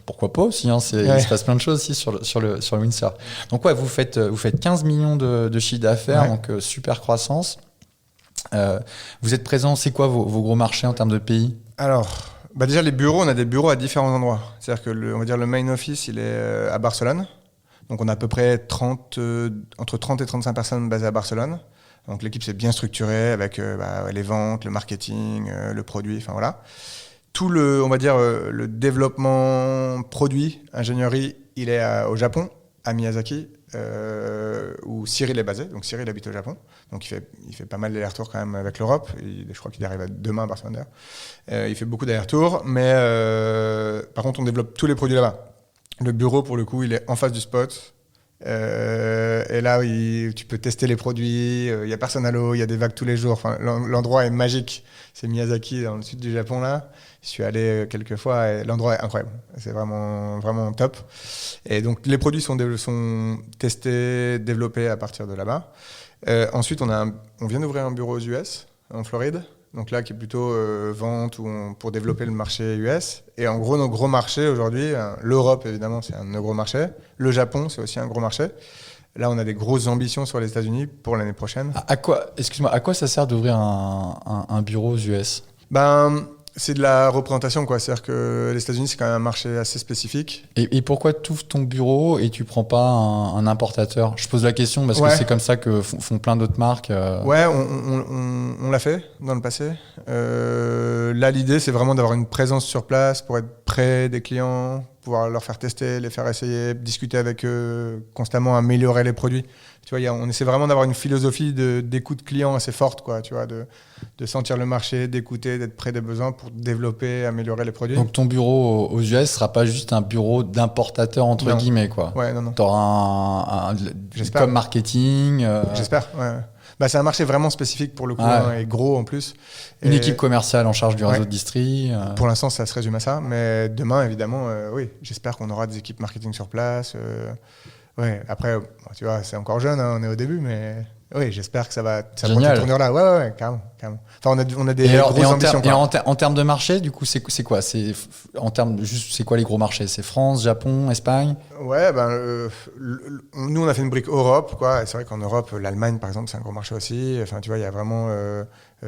pourquoi pas aussi, hein, il se passe plein de choses aussi sur le windsurf. Donc vous faites 15 millions de chiffre d'affaires, donc super croissance. Vous êtes présent, c'est quoi vos gros marchés en termes de pays? Alors, déjà les bureaux, on a des bureaux à différents endroits. C'est-à-dire que on va dire le main office, il est à Barcelone. Donc on a à peu près entre 30 et 35 personnes basées à Barcelone. Donc l'équipe c'est bien structurée avec les ventes, le marketing, le produit, enfin voilà. Tout le développement produit, ingénierie, il est au Japon, à Miyazaki, où Cyril est basé. Donc Cyril habite au Japon. Donc il fait pas mal d'allers-retours quand même avec l'Europe. Je crois qu'il arrive demain à Barcelone. Il fait beaucoup d'allers-retours. Mais par contre, on développe tous les produits là-bas. Le bureau, pour le coup, il est en face du spot. Et là, tu peux tester les produits. Il n'y a personne à l'eau, il y a des vagues tous les jours. Enfin, l'endroit est magique. C'est Miyazaki, dans le sud du Japon, là. Je suis allé quelques fois et l'endroit est incroyable. C'est vraiment, vraiment top. Et donc, les produits sont testés, développés à partir de là-bas. Ensuite, on vient d'ouvrir un bureau aux US, en Floride. Donc là, qui est plutôt vente pour développer le marché US. Et en gros, nos gros marchés aujourd'hui, l'Europe, évidemment, c'est un de nos gros marchés. Le Japon, c'est aussi un gros marché. Là, on a des grosses ambitions sur les États-Unis pour l'année prochaine. À quoi ça sert d'ouvrir un bureau aux US? C'est de la représentation, quoi. C'est-à-dire que les États-Unis, c'est quand même un marché assez spécifique. Et pourquoi tu ouvres ton bureau et tu prends pas un importateur? Je pose la question parce que c'est comme ça que font plein d'autres marques. Ouais, on l'a fait dans le passé. Là, l'idée, c'est vraiment d'avoir une présence sur place pour être près des clients, pouvoir leur faire tester, les faire essayer, discuter avec eux, constamment améliorer les produits. Tu vois, on essaie vraiment d'avoir une philosophie d'écoute client assez forte, quoi, tu vois, de sentir le marché, d'écouter, d'être près des besoins pour développer, améliorer les produits. Donc ton bureau aux US sera pas juste un bureau d'importateur entre guillemets, quoi. Ouais, non. T'auras comme marketing. J'espère, ouais. Bah, c'est un marché vraiment spécifique pour le coup, et gros en plus. Une équipe commerciale en charge du réseau de distri. Pour l'instant, ça se résume à ça. Mais demain, évidemment, oui, j'espère qu'on aura des équipes marketing sur place. Ouais. Après, tu vois, c'est encore jeune, hein, on est au début, mais oui, j'espère que ça va tourner là. Ouais, carrément. Enfin, on a des grosses ambitions. Et en termes de marché, du coup, c'est quoi? C'est quoi les gros marchés? C'est France, Japon, Espagne? Ouais, nous, on a fait une brique Europe, quoi. Et c'est vrai qu'en Europe, l'Allemagne, par exemple, c'est un gros marché aussi. Enfin, tu vois, il y a vraiment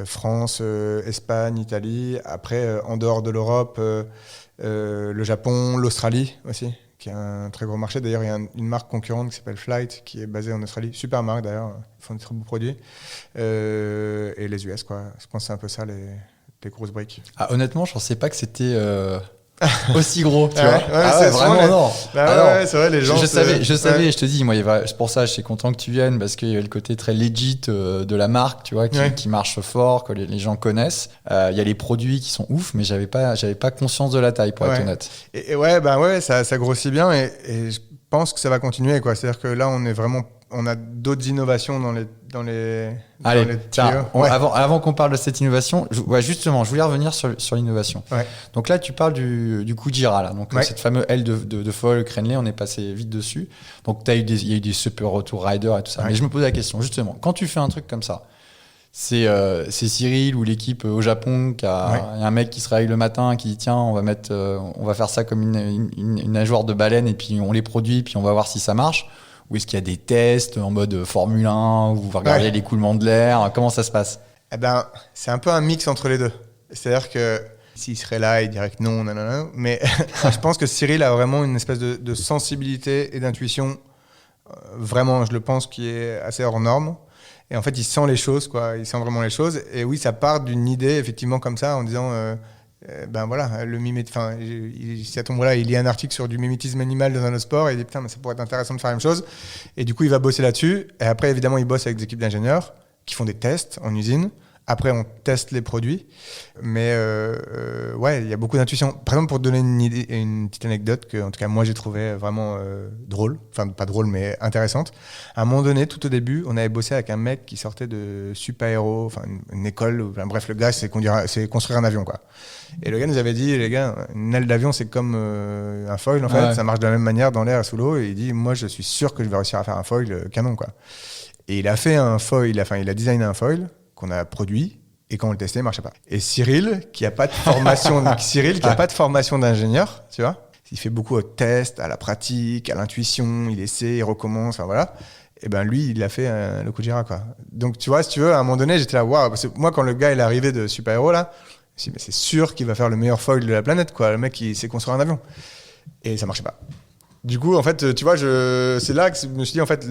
France, Espagne, Italie. Après, en dehors de l'Europe, le Japon, l'Australie aussi, qui est un très gros marché. D'ailleurs, il y a une marque concurrente qui s'appelle Flight, qui est basée en Australie. Super marque, d'ailleurs. Ils font des très beaux produits. Et les US, quoi. Je pense que c'est un peu ça, les grosses briques. Ah, honnêtement, je ne pensais pas que c'était aussi gros, tu vois. C'est vraiment, non. C'est vrai, les gens... Je savais, je te dis, moi, c'est pour ça, je suis content que tu viennes, parce qu'il y avait le côté très legit de la marque, tu vois, qui marche fort, que les gens connaissent. Il y a les produits qui sont ouf, mais j'avais pas conscience de la taille, pour être honnête. Et ça grossit bien, et je pense que ça va continuer, quoi. C'est-à-dire que là, on a d'autres innovations dans les tiens, avant qu'on parle de cette innovation, justement, je voulais revenir sur l'innovation. Ouais. Donc là, tu parles du Kujira, là. Donc cette fameuse aile de foil crénelée, on est passé vite dessus. Donc il y a eu des super retours rider et tout ça. Ouais. Mais je me pose la question, justement, quand tu fais un truc comme ça, c'est Cyril ou l'équipe au Japon y a un mec qui se réveille le matin qui dit tiens, on va faire ça comme une nageoire de baleine et puis on les produit puis on va voir si ça marche. Ou est-ce qu'il y a des tests en mode Formule 1 où vous regardez l'écoulement de l'air? Comment ça se passe? C'est un peu un mix entre les deux. C'est-à-dire que s'il serait là, il dirait que non. Mais je pense que Cyril a vraiment une espèce de sensibilité et d'intuition, vraiment, je le pense, qui est assez hors norme. Et en fait, il sent les choses, quoi. Il sent vraiment les choses. Et oui, ça part d'une idée, effectivement, comme ça, en disant... le si à ton moment-là, il y a un article sur du mimétisme animal dans un autre sport, et il dit putain, mais ça pourrait être intéressant de faire la même chose. Et du coup, il va bosser là-dessus. Et après, évidemment, il bosse avec des équipes d'ingénieurs qui font des tests en usine. Après, on teste les produits. Mais il y a beaucoup d'intuition. Par exemple, pour te donner une petite anecdote que, en tout cas, moi, j'ai trouvé vraiment drôle. Enfin, pas drôle, mais intéressante. À un moment donné, tout au début, on avait bossé avec un mec qui sortait de Supaéro, enfin, une école. Bref, le gars, c'est construire un avion, quoi. Et le gars nous avait dit, les gars, une aile d'avion, c'est comme un foil, en fait. Ça marche de la même manière dans l'air et sous l'eau. Et il dit, moi, je suis sûr que je vais réussir à faire un foil canon, quoi. Et il a fait un foil, il a designé un foil qu'on a produit, et quand on le testait, il ne marchait pas. Et Cyril, qui n'a pas de formation d'ingénieur, tu vois, il fait beaucoup au test, à la pratique, à l'intuition, il essaie, il recommence, enfin voilà. Et ben lui, il a fait le Kujira, quoi. Donc tu vois, si tu veux, à un moment donné, j'étais là, waouh, parce que moi, quand le gars il est arrivé de Supaéro, là, je me suis dit, mais c'est sûr qu'il va faire le meilleur foil de la planète, quoi. Le mec, il sait construire un avion. Et ça ne marchait pas. Du coup, en fait, tu vois, c'est là que je me suis dit, en fait,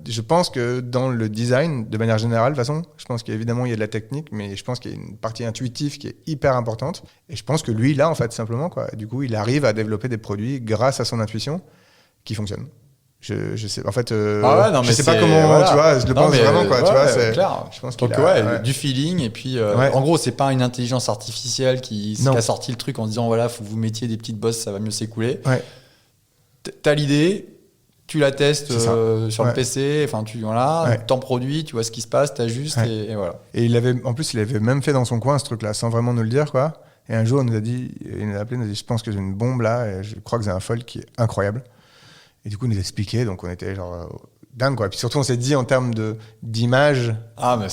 je pense que dans le design, de manière générale, de toute façon, je pense qu'évidemment, il y a de la technique, mais je pense qu'il y a une partie intuitive qui est hyper importante. Et je pense que lui, là, en fait, simplement, quoi. Du coup, il arrive à développer des produits grâce à son intuition qui fonctionnent. Je sais, en fait, je sais pas comment, tu vois, je le pense vraiment, quoi. Tu vois, c'est clair. Je pense qu'il du feeling, et puis, en gros, c'est pas une intelligence artificielle qui a sorti le truc en disant, voilà, faut que vous mettiez des petites bosses, ça va mieux s'écouler. Ouais. T'as l'idée, tu la testes sur le PC, enfin t'en produis, tu vois ce qui se passe, t'ajustes et voilà. Et il avait même fait dans son coin ce truc-là, sans vraiment nous le dire, quoi. Et un jour, il nous a appelé, il nous a dit, je pense que j'ai une bombe là, et je crois que j'ai un foil qui est incroyable. Et du coup, il nous a expliqué, donc on était genre dingue, quoi. Et puis surtout, on s'est dit en termes d'image,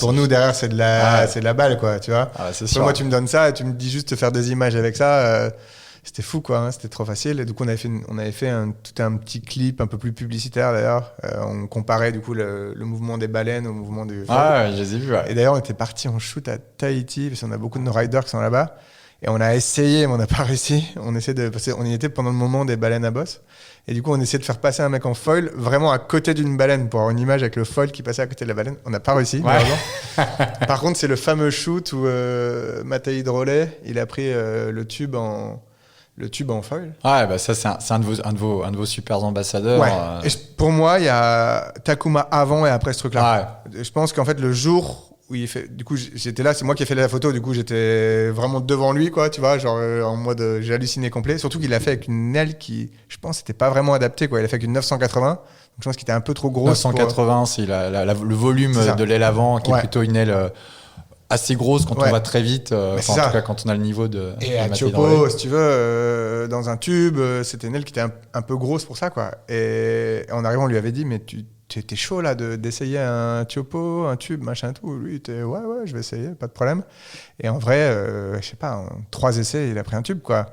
pour nous derrière, c'est de la balle, quoi, tu vois. C'est sûr. Moi, tu me donnes ça et tu me dis juste de faire des images avec ça. C'était fou, quoi, hein, c'était trop facile. Et du coup, on avait fait tout un petit clip un peu plus publicitaire, d'ailleurs. On comparait, du coup, le mouvement des baleines au mouvement du... je les ai vus, Et d'ailleurs, on était partis en shoot à Tahiti, parce qu'on a beaucoup de nos riders qui sont là-bas. Et on a essayé, mais on n'a pas réussi. On y était pendant le moment des baleines à bosse. Et du coup, on essayait de faire passer un mec en foil vraiment à côté d'une baleine pour avoir une image avec le foil qui passait à côté de la baleine. On n'a pas réussi, malheureusement. Par contre, c'est le fameux shoot où Matej Drolet, il a pris le tube en foil. Ouais, bah ça, c'est un de vos super ambassadeurs. Ouais. Et pour moi, il y a Takuma avant et après ce truc-là. Ouais. Je pense qu'en fait, le jour où il fait, du coup, j'étais là, c'est moi qui ai fait la photo, du coup, j'étais vraiment devant lui, quoi, tu vois, genre en mode, j'ai halluciné complet. Surtout qu'il l'a fait avec une aile qui, je pense, n'était pas vraiment adaptée, quoi. Il a fait avec une 980. Donc, je pense qu'il était un peu trop grosse. 980, c'est le volume de l'aile avant, qui est plutôt une aile assez grosse quand on va très vite, en tout cas quand on a le niveau de. Et à Tiopo, si tu veux, dans un tube, c'était une aile qui était un peu grosse pour ça, quoi. Et en arrivant, on lui avait dit, mais tu étais chaud là d'essayer un Tiopo, un tube, machin tout. Lui, il était ouais, je vais essayer, pas de problème. Et en vrai, je sais pas, en 3 essais, il a pris un tube, quoi.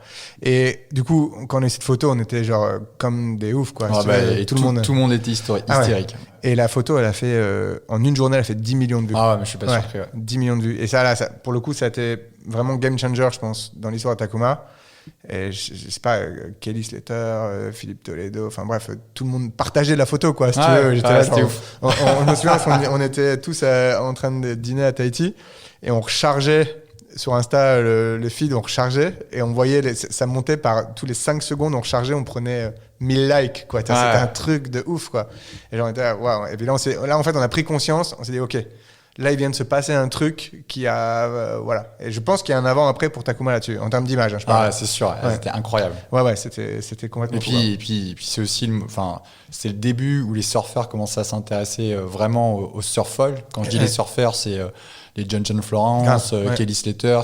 Et du coup, quand on a eu cette photo, on était genre comme des oufs, quoi. Et tout le monde était hystérique. Ouais. Et la photo, elle a fait, en une journée, elle a fait 10 millions de vues. Ah ouais, mais je suis pas surpris. Ouais. 10 millions de vues. Et ça, pour le coup, ça a été vraiment game changer, je pense, dans l'histoire de Takuma. Et je sais pas, Kelly Slater, Philippe Toledo, enfin bref, tout le monde partageait la photo, quoi, si tu veux. J'étais là, c'était ouf. Je me souviens, on était tous en train de dîner à Tahiti et on rechargeait sur Insta le feed, on rechargeait et on voyait, ça montait par tous les 5 secondes, on rechargeait, on prenait 1000 likes, quoi. C'était un truc de ouf, quoi. Et genre, on était là, waouh. Et puis là, en fait, on a pris conscience, on s'est dit, ok. Là, il vient de se passer un truc qui a... voilà. Et je pense qu'il y a un avant-après pour Takuma là-dessus, en termes d'image. Hein, je parle. Ah, c'est sûr. Ouais. C'était incroyable. Ouais, c'était complètement fou. Et puis c'est aussi... c'est le début où les surfeurs commençaient à s'intéresser vraiment au surf foil. Quand je dis les surfeurs, c'est les John Florence, Kelly Slater,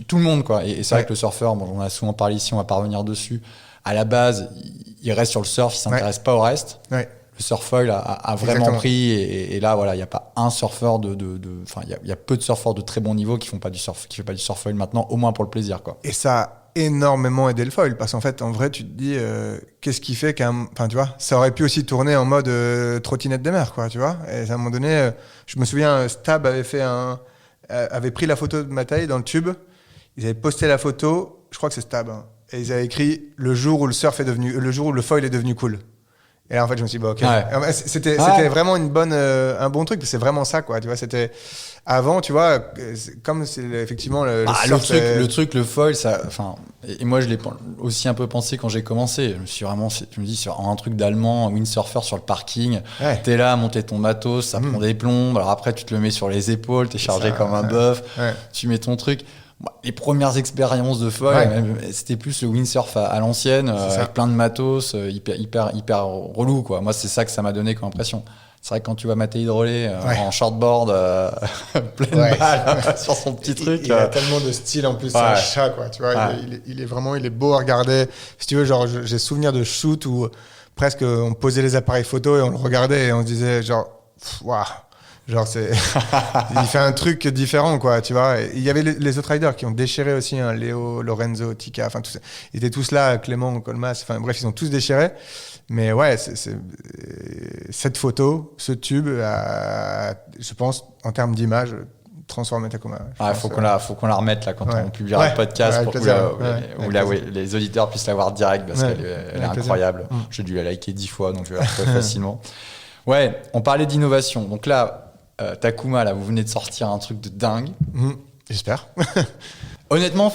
tout le monde, quoi. Et c'est vrai que le surfeur, on en a souvent parlé ici, on va pas revenir dessus. À la base, il reste sur le surf, il s'intéresse pas au reste. Ouais. Le surf foil a vraiment pris et là voilà, il n'y a pas un surfeur il y a peu de surfeurs de très bon niveau qui fait pas du surf foil maintenant, au moins pour le plaisir, quoi. Et ça a énormément aidé le foil parce qu'en fait en vrai tu te dis qu'est-ce qui fait tu vois, ça aurait pu aussi tourner en mode trottinette des mers, quoi, tu vois. Et à un moment donné, je me souviens, Stab avait pris la photo de Matej dans le tube, ils avaient posté la photo, je crois que c'est Stab, hein, et ils avaient écrit le jour où le foil est devenu cool. Et là, en fait, je me suis dit, ok. Ouais. C'était vraiment un bon truc. C'est vraiment ça, quoi. Tu vois, c'était avant, tu vois, comme c'est effectivement le foil, ça, et moi, je l'ai aussi un peu pensé quand j'ai commencé. Je me dis, sur un truc d'allemand, windsurfer sur le parking, t'es là à monter ton matos, ça prend des plombes. Alors après, tu te le mets sur les épaules, t'es chargé comme un bœuf, tu mets ton truc. Les premières expériences de foil, c'était plus le windsurf à l'ancienne, avec plein de matos, hyper relou, quoi. Moi, c'est ça que ça m'a donné comme impression. C'est vrai que quand tu vois Matej Drolet en shortboard, pleine balle sur son petit truc. Il a tellement de style en plus, c'est un chat, quoi. Tu vois, il est beau à regarder. Si tu veux, genre, j'ai souvenir de shoot où presque on posait les appareils photo et on le regardait et on se disait genre, waouh. Genre, il fait un truc différent, quoi, tu vois. Il y avait les autres riders qui ont déchiré aussi, hein, Léo, Lorenzo, Tika, enfin, tout ça. Ils étaient tous là, Clément, Colmas, enfin, bref, ils ont tous déchiré. Mais ouais, cette photo, ce tube, je pense, en termes d'image, transformé Takuma. Faut qu'on la remette, là, quand on publiera le podcast, pour que les auditeurs puissent la voir direct, parce qu'elle est incroyable. J'ai dû la liker 10 fois, donc je vais la retrouver facilement. Ouais, on parlait d'innovation. Donc là, Takuma, là, vous venez de sortir un truc de dingue. J'espère. Honnêtement,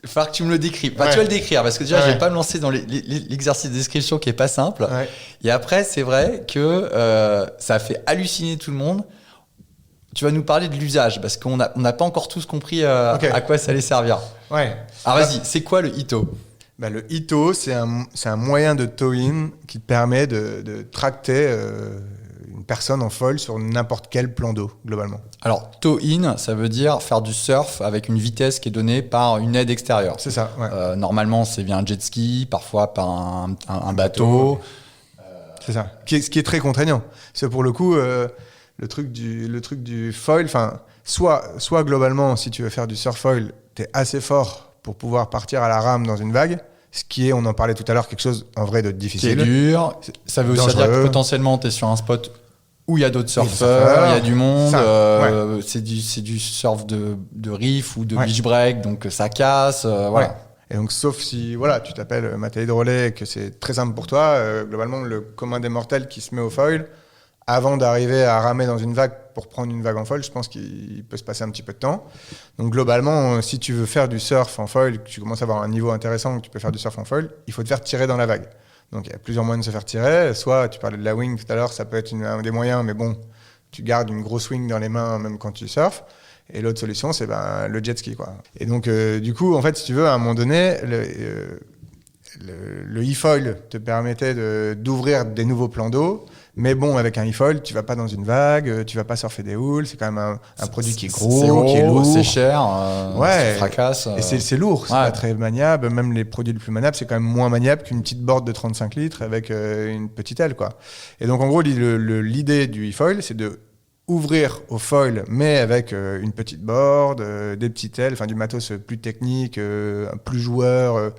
il va falloir que tu me le décrives. Tu vas le décrire, parce que déjà, je vais pas me lancer dans l'exercice de description qui est pas simple. Ouais. Et après, c'est vrai que ça a fait halluciner tout le monde. Tu vas nous parler de l'usage, parce qu'on n'a pas encore tous compris à quoi ça allait servir. Ouais. Alors vas-y, c'est quoi le Ito ? Le Ito, c'est un moyen de tow-in qui te permet de tracter une personne en foil sur n'importe quel plan d'eau, globalement. Alors, tow-in, ça veut dire faire du surf avec une vitesse qui est donnée par une aide extérieure. C'est ça, ouais. Normalement, c'est via un jet ski, parfois par un bateau. C'est ça, ce qui est très contraignant. C'est pour le coup, le truc du foil, soit globalement, si tu veux faire du surf foil, t'es assez fort pour pouvoir partir à la rame dans une vague, ce qui est, on en parlait tout à l'heure, quelque chose en vrai de difficile. C'est dur, ça veut aussi dire que potentiellement tu es sur un spot où il y a d'autres surfeurs, il y a du monde, c'est du surf de riff ou de beach break, donc ça casse, voilà. Ouais. Et donc, sauf si tu t'appelles Mathieu Drolet et que c'est très simple pour toi, globalement, le commun des mortels qui se met au foil, avant d'arriver à ramer dans une vague pour prendre une vague en foil, je pense qu'il peut se passer un petit peu de temps. Donc, globalement, si tu veux faire du surf en foil, que tu commences à avoir un niveau intéressant, que tu peux faire du surf en foil, il faut te faire tirer dans la vague. Donc, il y a plusieurs moyens de se faire tirer. Soit, tu parlais de la wing tout à l'heure, ça peut être un des moyens, mais bon, tu gardes une grosse wing dans les mains même quand tu surfes. Et l'autre solution, c'est le jet ski, quoi. Et donc, du coup, en fait, si tu veux, à un moment donné, le e-foil te permettait d'ouvrir des nouveaux plans d'eau. Mais bon, avec un e-foil, tu vas pas dans une vague, tu vas pas surfer des houles. C'est quand même un produit qui est gros, qui est lourd. C'est cher, ça fracasse. Et c'est lourd, c'est pas très maniable. Même les produits les plus maniables, c'est quand même moins maniable qu'une petite board de 35 litres avec une petite aile, quoi. Et donc, en gros, l'idée du e-foil, c'est de ouvrir au foil, mais avec une petite board, des petites ailes, enfin du matos plus technique, plus joueur,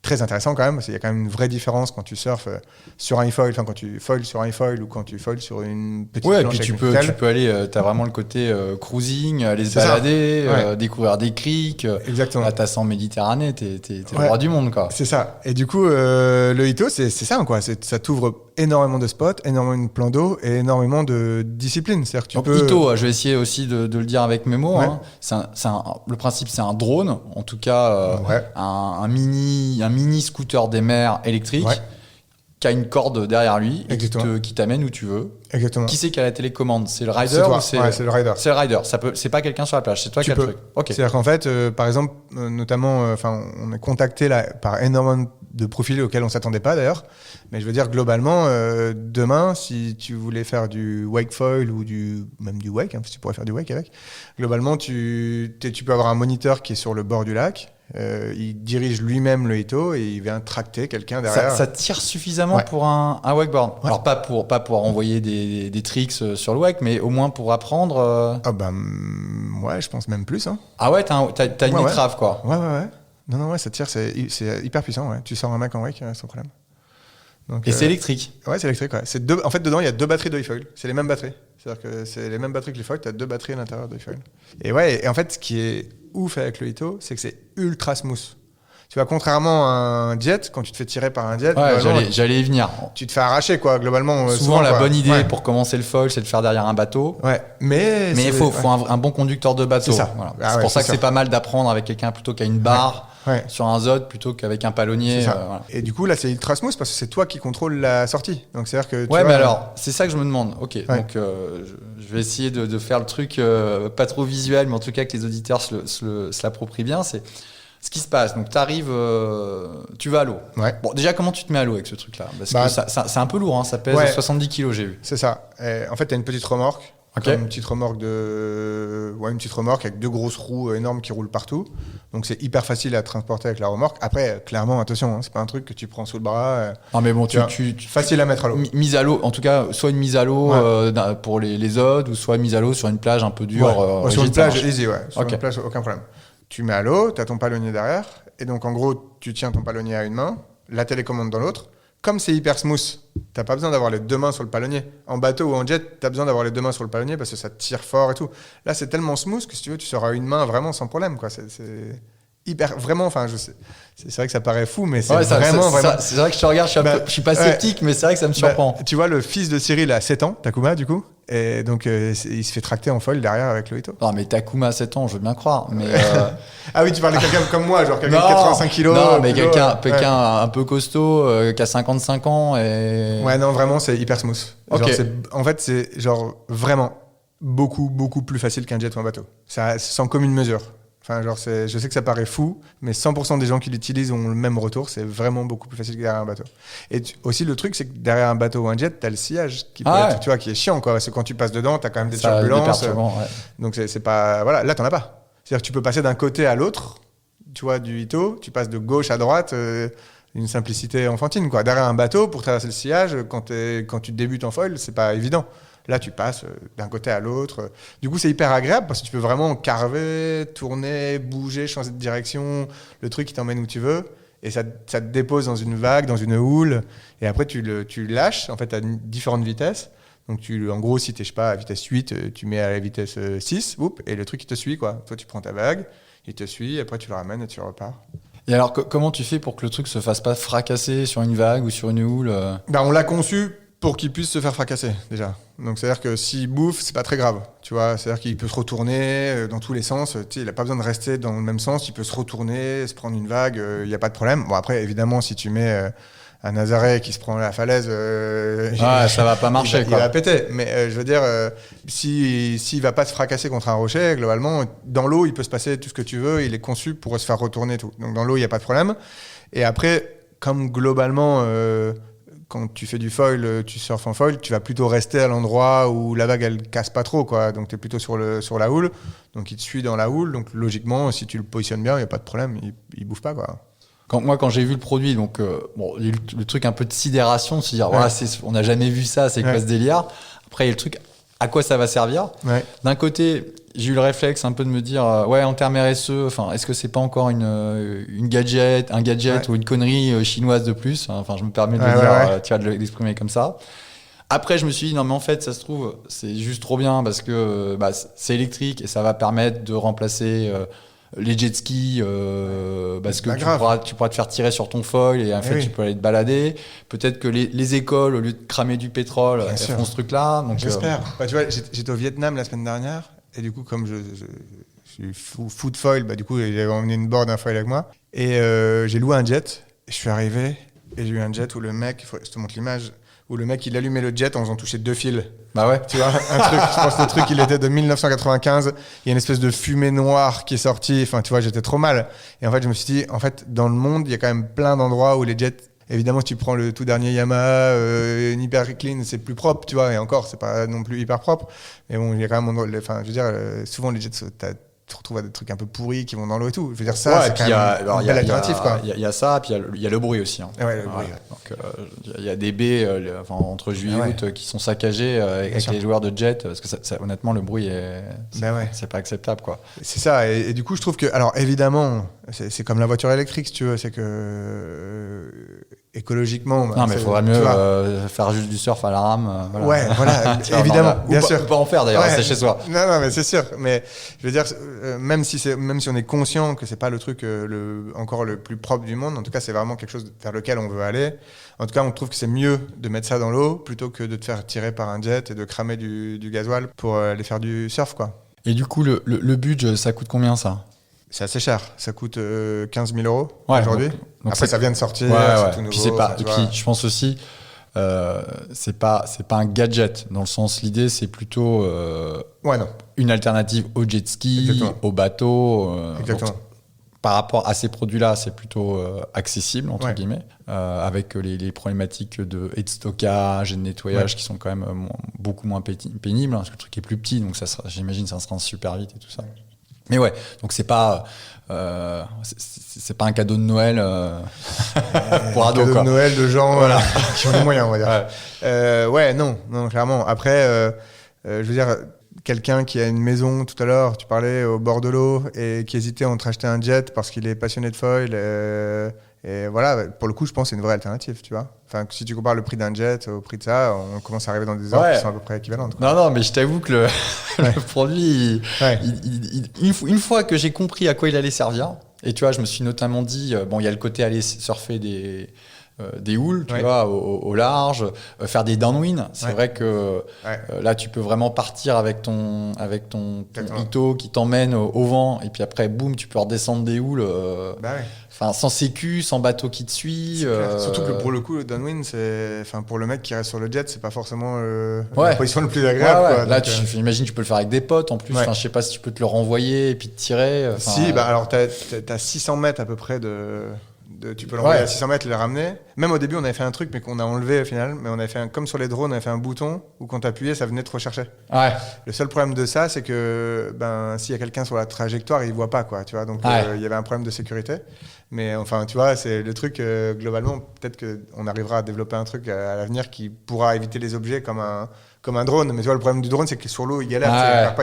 très intéressant quand même, parce qu'il y a quand même une vraie différence quand tu surfes sur un e-foil, enfin quand tu foil sur un e-foil ou quand tu foil sur une petite planche. Et puis tu peux aller, t'as vraiment le côté cruising, aller se balader, découvrir des criques. Exactement. Là, t'as 100 Méditerranée, t'es le roi du monde, quoi. C'est ça. Et du coup, le Ito, c'est ça, quoi. Ça t'ouvre énormément de spots, énormément de plans d'eau et énormément de disciplines. C'est-à-dire que tu peux... Ito, je vais essayer aussi de le dire avec mes mots. Hein. Le principe, c'est un drone, en tout cas un mini scooter des mers électrique qui a une corde derrière lui et qui t'amène où tu veux. Exactement. Qui c'est qui a la télécommande? C'est le rider ou c'est le rider. C'est le rider. C'est pas quelqu'un sur la plage. C'est toi qui as le truc. Okay. C'est-à-dire qu'en fait, par exemple, notamment, on est contacté là par énormément de profils auxquels on s'attendait pas d'ailleurs. Mais je veux dire, globalement, demain, si tu voulais faire du wake foil ou même du wake, parce que tu pourrais faire du wake avec, globalement, tu peux avoir un moniteur qui est sur le bord du lac. Il dirige lui-même le Ito et il vient tracter quelqu'un derrière. Ça tire suffisamment pour un wakeboard. Ouais. Alors pas pour envoyer des tricks sur le wake, mais au moins pour apprendre. Ouais, je pense même plus. Hein. Ah ouais, t'as une étrave quoi. Ouais. Non, ça tire, c'est hyper puissant. Ouais. Tu sors un mec en wake sans problème. Donc, et c'est électrique. Ouais, c'est électrique. Ouais. En fait, dedans, il y a 2 batteries de e-foil. C'est les mêmes batteries. C'est-à-dire que c'est les mêmes batteries que l'e-foil. Tu as 2 batteries à l'intérieur de e-foil. Et en fait, ce qui est ouf avec le Ito, c'est que c'est ultra smooth. Tu vois, contrairement à un jet, quand tu te fais tirer par un jet, j'allais y venir. Tu te fais arracher, quoi, globalement. Souvent, la bonne idée pour commencer le foil, c'est de faire derrière un bateau. Ouais. Mais il faut un bon conducteur de bateau. C'est ça. Voilà. C'est pour ça que c'est pas mal d'apprendre avec quelqu'un plutôt qu'à une barre. Sur un zod plutôt qu'avais un palonnier. Voilà. Et du coup, là, c'est ultra smooth parce que c'est toi qui contrôles la sortie. Donc, c'est-à-dire que mais alors, c'est ça que je me demande. Ok, donc je vais essayer de faire le truc pas trop visuel, mais en tout cas que les auditeurs se l'approprient bien. C'est ce qui se passe. Donc, t'arrives, tu vas à l'eau. Ouais. Bon, déjà, comment tu te mets à l'eau avec ce truc-là? Parce que c'est un peu lourd, hein, ça pèse 70 kilos, j'ai vu. C'est ça. Et en fait, t'as une petite remorque. Okay. Une petite remorque avec 2 grosses roues énormes qui roulent partout. Donc c'est hyper facile à transporter avec la remorque. Après, clairement, attention, c'est pas un truc que tu prends sous le bras. Non mais bon, facile à mettre à l'eau. Mise à l'eau, en tout cas, soit une mise à l'eau pour les odes, ou soit mise à l'eau sur une plage un peu dure. Sur une plage easy, sur une plage, aucun problème. Tu mets à l'eau, tu as ton palonnier derrière, et donc en gros, tu tiens ton palonnier à une main, la télécommande dans l'autre. Comme c'est hyper smooth, t'as pas besoin d'avoir les 2 mains sur le palonnier. En bateau ou en jet, t'as besoin d'avoir les 2 mains sur le palonnier parce que ça tire fort et tout. Là, c'est tellement smooth que si tu veux, tu seras à une main vraiment sans problème, quoi. C'est hyper, vraiment, enfin, je sais. C'est vrai que ça paraît fou, mais c'est vraiment. C'est vrai que je te regarde, je suis pas sceptique, mais c'est vrai que ça me surprend. Tu vois, le fils de Cyril a 7 ans, Takuma, du coup. Et donc, il se fait tracter en foil derrière avec le Ito. Non, mais Takuma à 7 ans, je veux bien croire. Mais ah oui, tu parles de quelqu'un comme moi, genre quelqu'un de 85 kilos. Non, mais quelqu'un un peu costaud, qui a 55 ans. Ouais, non, vraiment, c'est hyper smooth. Okay. En fait, c'est genre vraiment beaucoup, beaucoup plus facile qu'un jet ou un bateau. Ça, sans commune mesure. Enfin, genre, je sais que ça paraît fou, mais 100% des gens qui l'utilisent ont le même retour. C'est vraiment beaucoup plus facile que derrière un bateau. Et aussi, le truc, c'est que derrière un bateau ou un jet, t'as le sillage qui peut être, tu vois, qui est chiant, quoi. Parce que quand tu passes dedans, t'as quand même des turbulences. Donc, c'est pas. Voilà, là, t'en as pas. C'est-à-dire que tu peux passer d'un côté à l'autre, tu vois, du Ito, tu passes de gauche à droite, une simplicité enfantine, quoi. Derrière un bateau, pour traverser le sillage, quand tu débutes en foil, c'est pas évident. Là, tu passes d'un côté à l'autre. Du coup, c'est hyper agréable parce que tu peux vraiment carver, tourner, bouger, changer de direction. Le truc, qui t'emmène où tu veux. Et ça te dépose dans une vague, dans une houle. Et après, tu lâches, en fait, à différentes vitesses. Donc, en gros, si tu es, je sais pas, à vitesse 8, tu mets à la vitesse 6, et le truc, il te suit, quoi. Toi, tu prends ta vague, il te suit, après, tu le ramènes et tu repars. Et alors, comment tu fais pour que le truc se fasse pas fracasser sur une vague ou sur une houle On l'a conçu pour qu'il puisse se faire fracasser, déjà. Donc, c'est-à-dire que s'il bouffe, c'est pas très grave, tu vois. C'est-à-dire qu'il peut se retourner dans tous les sens. Tu sais, il a pas besoin de rester dans le même sens. Il peut se retourner, se prendre une vague, il n'y a pas de problème. Bon, après, évidemment, si tu mets un Nazaré qui se prend la falaise, ça va pas marcher, il va péter. Mais je veux dire, s'il va pas se fracasser contre un rocher, globalement, dans l'eau, il peut se passer tout ce que tu veux. Il est conçu pour se faire retourner tout. Donc, dans l'eau, il n'y a pas de problème. Et après, comme globalement... quand tu fais du foil, tu surfes en foil, tu vas plutôt rester à l'endroit où la vague, elle casse pas trop, quoi. Donc, tu es plutôt sur la houle. Donc, il te suit dans la houle. Donc, logiquement, si tu le positionnes bien, il n'y a pas de problème. Il bouffe pas, quoi. Quand j'ai vu le produit, donc, il y a eu le truc un peu de sidération, de se dire, on n'a jamais vu ça, c'est quoi ce délire? Après, il y a le truc, à quoi ça va servir? D'un côté, j'ai eu le réflexe un peu de me dire, en termes RSE, est-ce que c'est pas encore un gadget ou une connerie chinoise de plus? Enfin, je me permets de le dire, tu vois, de l'exprimer comme ça. Après, je me suis dit, non, mais en fait, ça se trouve, c'est juste trop bien parce que c'est électrique et ça va permettre de remplacer les jet skis parce que tu pourras te faire tirer sur ton foil et en fait, tu peux aller te balader. Peut-être que les écoles, au lieu de cramer du pétrole, elles font ce truc-là. J'espère. Tu vois, j'étais au Vietnam la semaine dernière. Et du coup, comme je suis fou de foil, du coup, j'avais emmené une board, un foil avec moi. Et j'ai loué un jet. Et je suis arrivé et j'ai eu un jet où le mec, je te montre l'image, où le mec, il allumait le jet en faisant toucher 2 fils. Bah ouais. Tu vois, un truc, je pense que le truc, il était de 1995. Il y a une espèce de fumée noire qui est sortie. Enfin, tu vois, j'étais trop mal. Et en fait, je me suis dit, dans le monde, il y a quand même plein d'endroits où les jets... Évidemment, si tu prends le tout dernier Yamaha, une Hyper Clean, c'est plus propre, tu vois, et encore, c'est pas non plus hyper propre. Mais bon, il y a quand même, je veux dire, souvent les jets, tu te retrouves à des trucs un peu pourris qui vont dans l'eau et tout. Je veux dire, ça, c'est quand même une belle alternative, quoi. Il y a ça, puis il y a le bruit aussi. Hein. Ouais, le bruit. Donc, il y a des baies entre juillet et août qui sont saccagées avec les joueurs de jet, parce que honnêtement, le bruit, c'est pas acceptable, quoi. C'est ça, et du coup, je trouve que, alors évidemment, c'est comme la voiture électrique, si tu veux, c'est que écologiquement... non, mais il faudrait mieux faire juste du surf à la rame. Voilà, évidemment, bien sûr. Ou pas en faire d'ailleurs, c'est chez soi. Non, mais c'est sûr. Mais je veux dire, même si on est conscient que c'est pas le truc encore le plus propre du monde, en tout cas, c'est vraiment quelque chose vers lequel on veut aller. En tout cas, on trouve que c'est mieux de mettre ça dans l'eau plutôt que de te faire tirer par un jet et de cramer du gasoil pour aller faire du surf, quoi. Et du coup, le budget, ça coûte combien, ça ? C'est assez cher. Ça coûte 15 000 € aujourd'hui. Donc après, ça vient de sortir. C'est tout nouveau. Puis je pense aussi, c'est pas un gadget. Dans le sens, l'idée, c'est plutôt une alternative au jet ski, au bateau. Exactement. Par rapport à ces produits-là, c'est plutôt accessible, entre guillemets, avec les problématiques de stockage et de nettoyage qui sont quand même beaucoup moins pénibles, parce que le truc est plus petit, donc j'imagine ça se rince super vite et tout ça. Mais ouais, donc c'est pas un cadeau de Noël pour ados, cadeau quoi. de Noël de gens qui ont les moyens, on va dire. Non, clairement. Après, je veux dire, quelqu'un qui a une maison, tout à l'heure, tu parlais au bord de l'eau, et qui hésitait entre acheter un jet parce qu'il est passionné de foil. Et voilà, pour le coup, je pense que c'est une vraie alternative, tu vois. Enfin, si tu compares le prix d'un jet au prix de ça, on commence à arriver dans des offres qui sont à peu près équivalentes, quoi. Non, mais je t'avoue que le produit, une fois que j'ai compris à quoi il allait servir, et tu vois, je me suis notamment dit, il y a le côté aller surfer des houles, tu vois, au large, faire des downwind. C'est vrai que là, tu peux vraiment partir avec ton ito qui t'emmène au vent, et puis après, boum, tu peux redescendre des houles. Sans sécu, sans bateau qui te suit. Surtout que pour le coup, le downwind, pour le mec qui reste sur le jet, c'est pas forcément la position le plus agréable. Quoi. Là, j'imagine tu peux le faire avec des potes en plus. Je sais pas si tu peux te le renvoyer et puis te tirer. Alors t'as 600 mètres à peu près tu peux l'envoyer à 600 mètres et le ramener. Même au début, on avait fait un truc, mais qu'on a enlevé au final. Mais on avait fait comme sur les drones, on avait fait un bouton où quand t'appuyais, ça venait te rechercher. Le seul problème de ça, c'est que s'il y a quelqu'un sur la trajectoire, il voit pas, quoi. Tu vois, donc il y avait un problème de sécurité. Mais enfin, tu vois, c'est le truc, globalement, peut-être qu'on arrivera à développer un truc à l'avenir qui pourra éviter les objets comme un drone. Mais tu vois, le problème du drone, c'est que sur l'eau, il galère. Il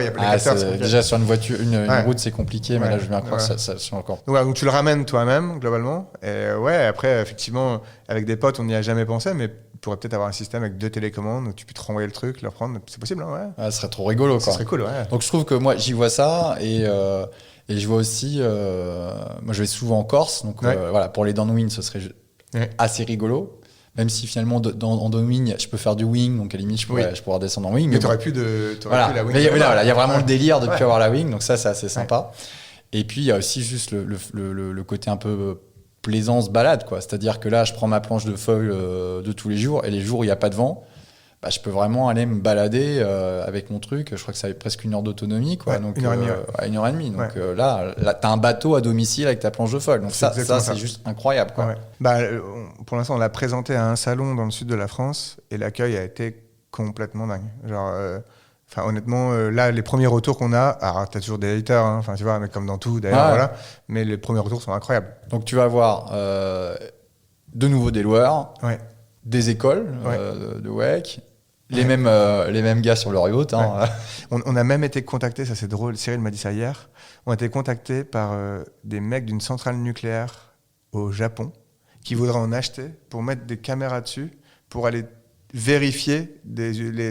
n'y a pas les capteurs. Déjà, sur une voiture, une route, c'est compliqué, mais là, je viens croire que ça c'est encore. Donc, tu le ramènes toi-même, globalement. Et après, effectivement, avec des potes, on n'y a jamais pensé, mais pourrait peut-être avoir un système avec 2 télécommandes où tu peux te renvoyer le truc, le reprendre. C'est possible, hein, ouais. Ah, ce serait trop rigolo, quoi. Ça serait cool, ouais. Donc je trouve que moi, j'y vois ça et je vois aussi. Moi, je vais souvent en Corse, donc voilà, pour les downwind, ce serait assez rigolo. Même si finalement, en downwing, je peux faire du wing, donc à la limite, je pourrais descendre en wing. Mais t'aurais pu la wing. Mais il y a vraiment le délire de ne plus avoir la wing, donc ça, c'est assez sympa. Et puis, il y a aussi juste le côté un peu plaisance balade, quoi. C'est-à-dire que là, je prends ma planche de foil de tous les jours, et les jours où il n'y a pas de vent, bah, je peux vraiment aller me balader avec mon truc. Je crois que ça avait presque 1 heure d'autonomie, quoi. Ouais, donc, 1h30. 1h30. Donc là, t'as un bateau à domicile avec ta planche de foil. Donc ça, c'est juste incroyable, quoi. Ouais. Bah, pour l'instant, on l'a présenté à un salon dans le sud de la France et l'accueil a été complètement dingue. Genre, honnêtement, là, les premiers retours qu'on a, alors t'as toujours des haters, hein, tu vois, mais comme dans tout d'ailleurs, voilà. Mais les premiers retours sont incroyables. Donc tu vas avoir de nouveau des loueurs, des écoles de wake. Les mêmes gars sur leur yacht. Hein. Ouais. On a même été contactés, ça c'est drôle, Cyril m'a dit ça hier, on a été contactés par des mecs d'une centrale nucléaire au Japon qui voudraient en acheter pour mettre des caméras dessus, pour aller vérifier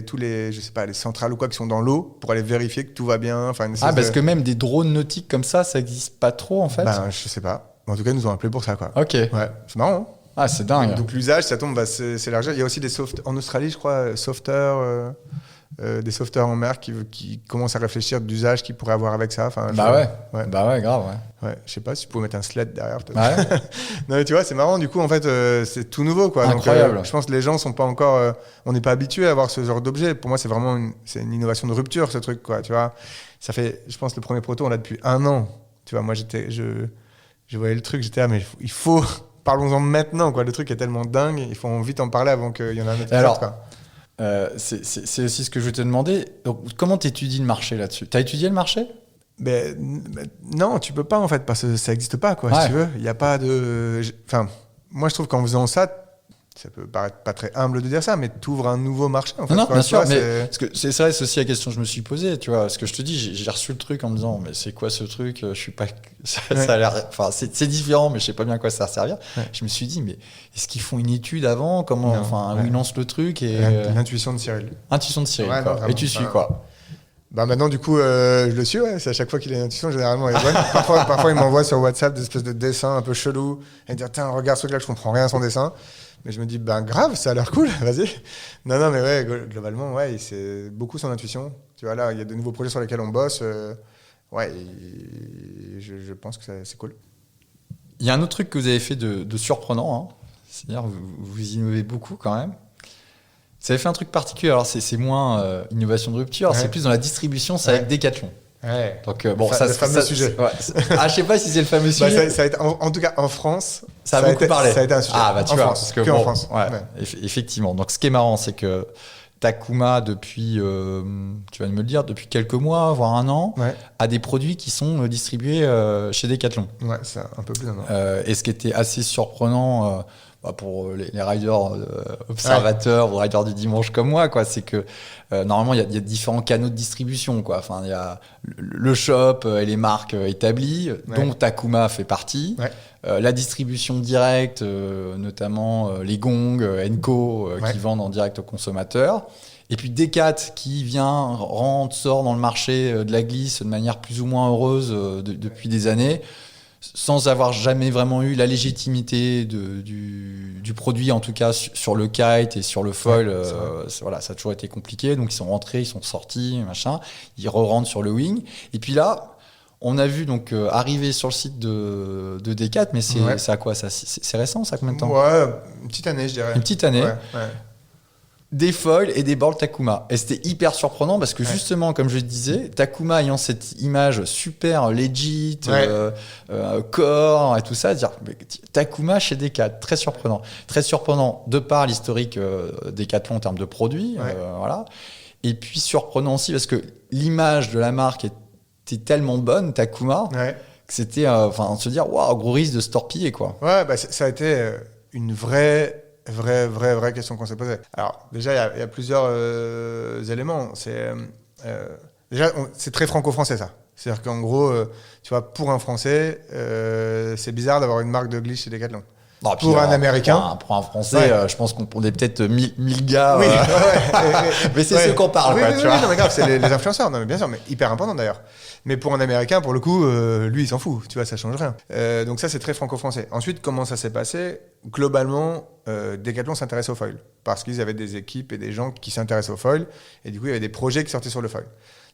tous les, je sais pas, les centrales ou quoi qui sont dans l'eau, pour aller vérifier que tout va bien. Parce que même des drones nautiques comme ça n'existe pas trop en fait. Ben, je sais pas. En tout cas, ils nous ont appelés pour ça, quoi. Ok. Ouais, c'est marrant. Hein. Ah, c'est dingue. Donc l'usage, ça tombe, va s'élargir. Il y a aussi en Australie, je crois, des sauveteurs en mer qui commencent à réfléchir d'usage qu'ils pourraient avoir avec ça. Grave, ouais. Je sais pas si tu peux mettre un sled derrière, peut-être. Ouais. Non, mais tu vois, c'est marrant. Du coup, en fait, c'est tout nouveau, quoi. Incroyable. Donc, je pense que les gens sont pas encore, on n'est pas habitués à avoir ce genre d'objet. Pour moi, c'est vraiment une innovation de rupture, ce truc, quoi. Tu vois, ça fait, je pense, le premier proto, on l'a depuis 1 an. Tu vois, moi, je voyais le truc, j'étais là, mais il faut. Parlons-en maintenant, quoi. Le truc est tellement dingue, il faut vite en parler avant qu'il y en ait un autre. Alors, c'est aussi ce que je vais te demander. Donc, comment tu étudies le marché là-dessus ? Tu as étudié le marché ? Non, tu peux pas en fait, parce que ça n'existe pas, quoi. Si tu veux, il n'y a pas de. Moi, je trouve qu'en faisant ça, ça peut paraître pas très humble de dire ça, mais tu ouvres un nouveau marché. En fait, non, bien sûr, parce que c'est vrai, c'est aussi la question que je me suis posée, tu vois. Parce que je te dis, j'ai reçu le truc en me disant, mais c'est quoi ce truc ? Je suis pas. Ça a l'air. Enfin, c'est différent, mais je sais pas bien à quoi ça va servir. Ouais. Je me suis dit, mais est-ce qu'ils font une étude avant ? Comment, où ils lancent le truc et l'intuition de Cyril. Intuition de Cyril, quoi. Vraiment, et tu suis quoi ? Bah maintenant, du coup, je le suis, ouais. C'est à chaque fois qu'il a une intuition, généralement, il est bonne. Parfois, il m'envoie sur WhatsApp des espèces de dessins un peu chelous et il dit, tiens, regarde ce truc-là, je comprends rien à son dessin. Mais je me dis, grave, ça a l'air cool, vas-y. Non, mais ouais, globalement, ouais, c'est beaucoup son intuition. Tu vois, là, il y a de nouveaux projets sur lesquels on bosse. Je pense que c'est cool. Il y a un autre truc que vous avez fait de surprenant, hein. C'est-à-dire, vous innovez beaucoup quand même. Vous avez fait un truc particulier, alors c'est moins innovation de rupture, c'est plus dans la distribution, c'est avec Decathlon. Ouais. Donc le fameux sujet. Ouais. Je sais pas si c'est le fameux sujet. Ça a été, en tout cas, en France, ça a beaucoup parlé. Ça a été un sujet. Ah, tu vois, France, parce que en France. Ouais. Effectivement. Donc, ce qui est marrant, c'est que Takuma, depuis, tu vas me le dire, depuis quelques mois, voire 1 an, a des produits qui sont distribués chez Decathlon. Ouais, c'est un peu plus d'un an. Et ce qui était assez surprenant pour les riders observateurs ou riders du dimanche comme moi, quoi, c'est que normalement il y a différents canaux de distribution, quoi. Enfin, il y a le shop et les marques établies, dont Takuma fait partie. La distribution directe, notamment les Gong, Enco, qui vendent en direct aux consommateurs. Et puis Decat qui sort dans le marché de la glisse de manière plus ou moins heureuse depuis des années, sans avoir jamais vraiment eu la légitimité du produit, en tout cas sur le kite et sur le foil. Voilà, ça a toujours été compliqué. Donc ils sont rentrés, ils sont sortis, machin. Ils re-rentrent sur le wing. Et puis là, on a vu donc arriver sur le site de Decat, mais c'est à quoi ça ? C'est récent, ça, combien de temps ? Ouais, une petite année, je dirais. Une petite année. Des foils et des boards Takuma. Et c'était hyper surprenant parce que justement, comme je le disais, Takuma ayant cette image super legit, core et tout ça, dire Takuma chez Decat, très surprenant. Très surprenant de par l'historique Decathlon en termes de produits. Voilà. Et puis surprenant aussi parce que l'image de la marque était tellement bonne, Takuma, que c'était se dire, waouh, gros risque de se torpiller, quoi. Ouais, ça a été une vraie question qu'on s'est posée. Alors, déjà, il y a plusieurs éléments. Déjà, c'est très franco-français, ça. C'est-à-dire qu'en gros, tu vois, pour un Français, c'est bizarre d'avoir une marque de glisse chez Decathlon. Non, puis, pour un Américain. Pour un Français, je pense qu'on est peut-être 1000 gars. Oui, mais c'est ceux qu'on parle, oui, quoi, oui, tu oui, vois. non, mais grave, c'est les influenceurs, non, mais bien sûr, mais hyper important d'ailleurs. Mais pour un Américain, pour le coup, lui, il s'en fout, tu vois, ça change rien. Donc ça, c'est très franco-français. Ensuite, comment ça s'est passé ? Globalement, Decathlon s'intéresse au foil, parce qu'ils avaient des équipes et des gens qui s'intéressent au foil, et du coup, il y avait des projets qui sortaient sur le foil.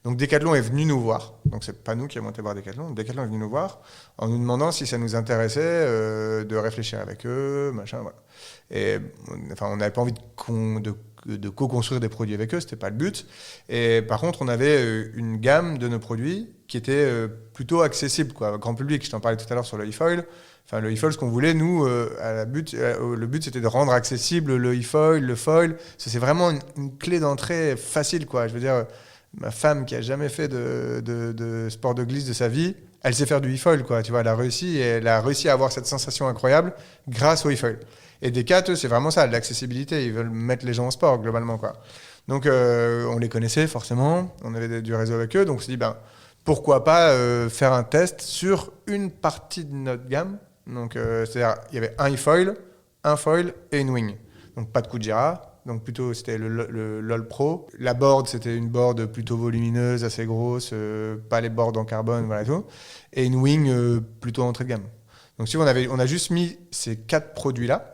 Donc Decathlon est venu nous voir, donc c'est pas nous qui avons été voir Decathlon, Decathlon est venu nous voir en nous demandant si ça nous intéressait de réfléchir avec eux, machin, voilà. Et enfin, on n'avait pas envie de co-construire des produits avec eux, c'était pas le but. Et par contre, on avait une gamme de nos produits qui était plutôt accessible, quoi, grand public. Je t'en parlais tout à l'heure sur le e-foil. Enfin, le e-foil, ce qu'on voulait, nous, le but, c'était de rendre accessible le e-foil, le foil. C'est vraiment une clé d'entrée facile, quoi. Je veux dire, ma femme qui a jamais fait de sport de glisse de sa vie, elle sait faire du e-foil, quoi. Tu vois, elle a réussi à avoir cette sensation incroyable grâce au e-foil. Et Decat, eux, c'est vraiment ça, l'accessibilité. Ils veulent mettre les gens au sport, globalement, quoi. Donc, on les connaissait, forcément. On avait du réseau avec eux. Donc, on s'est dit, pourquoi pas faire un test sur une partie de notre gamme. Donc, c'est-à-dire, il y avait un e-foil, un foil et une wing. Donc, pas de Kujira. Donc, plutôt, c'était le LOL Pro. La board, c'était une board plutôt volumineuse, assez grosse, pas les boards en carbone, voilà et tout. Et une wing plutôt entrée de gamme. Donc, si on a juste mis ces 4 produits-là,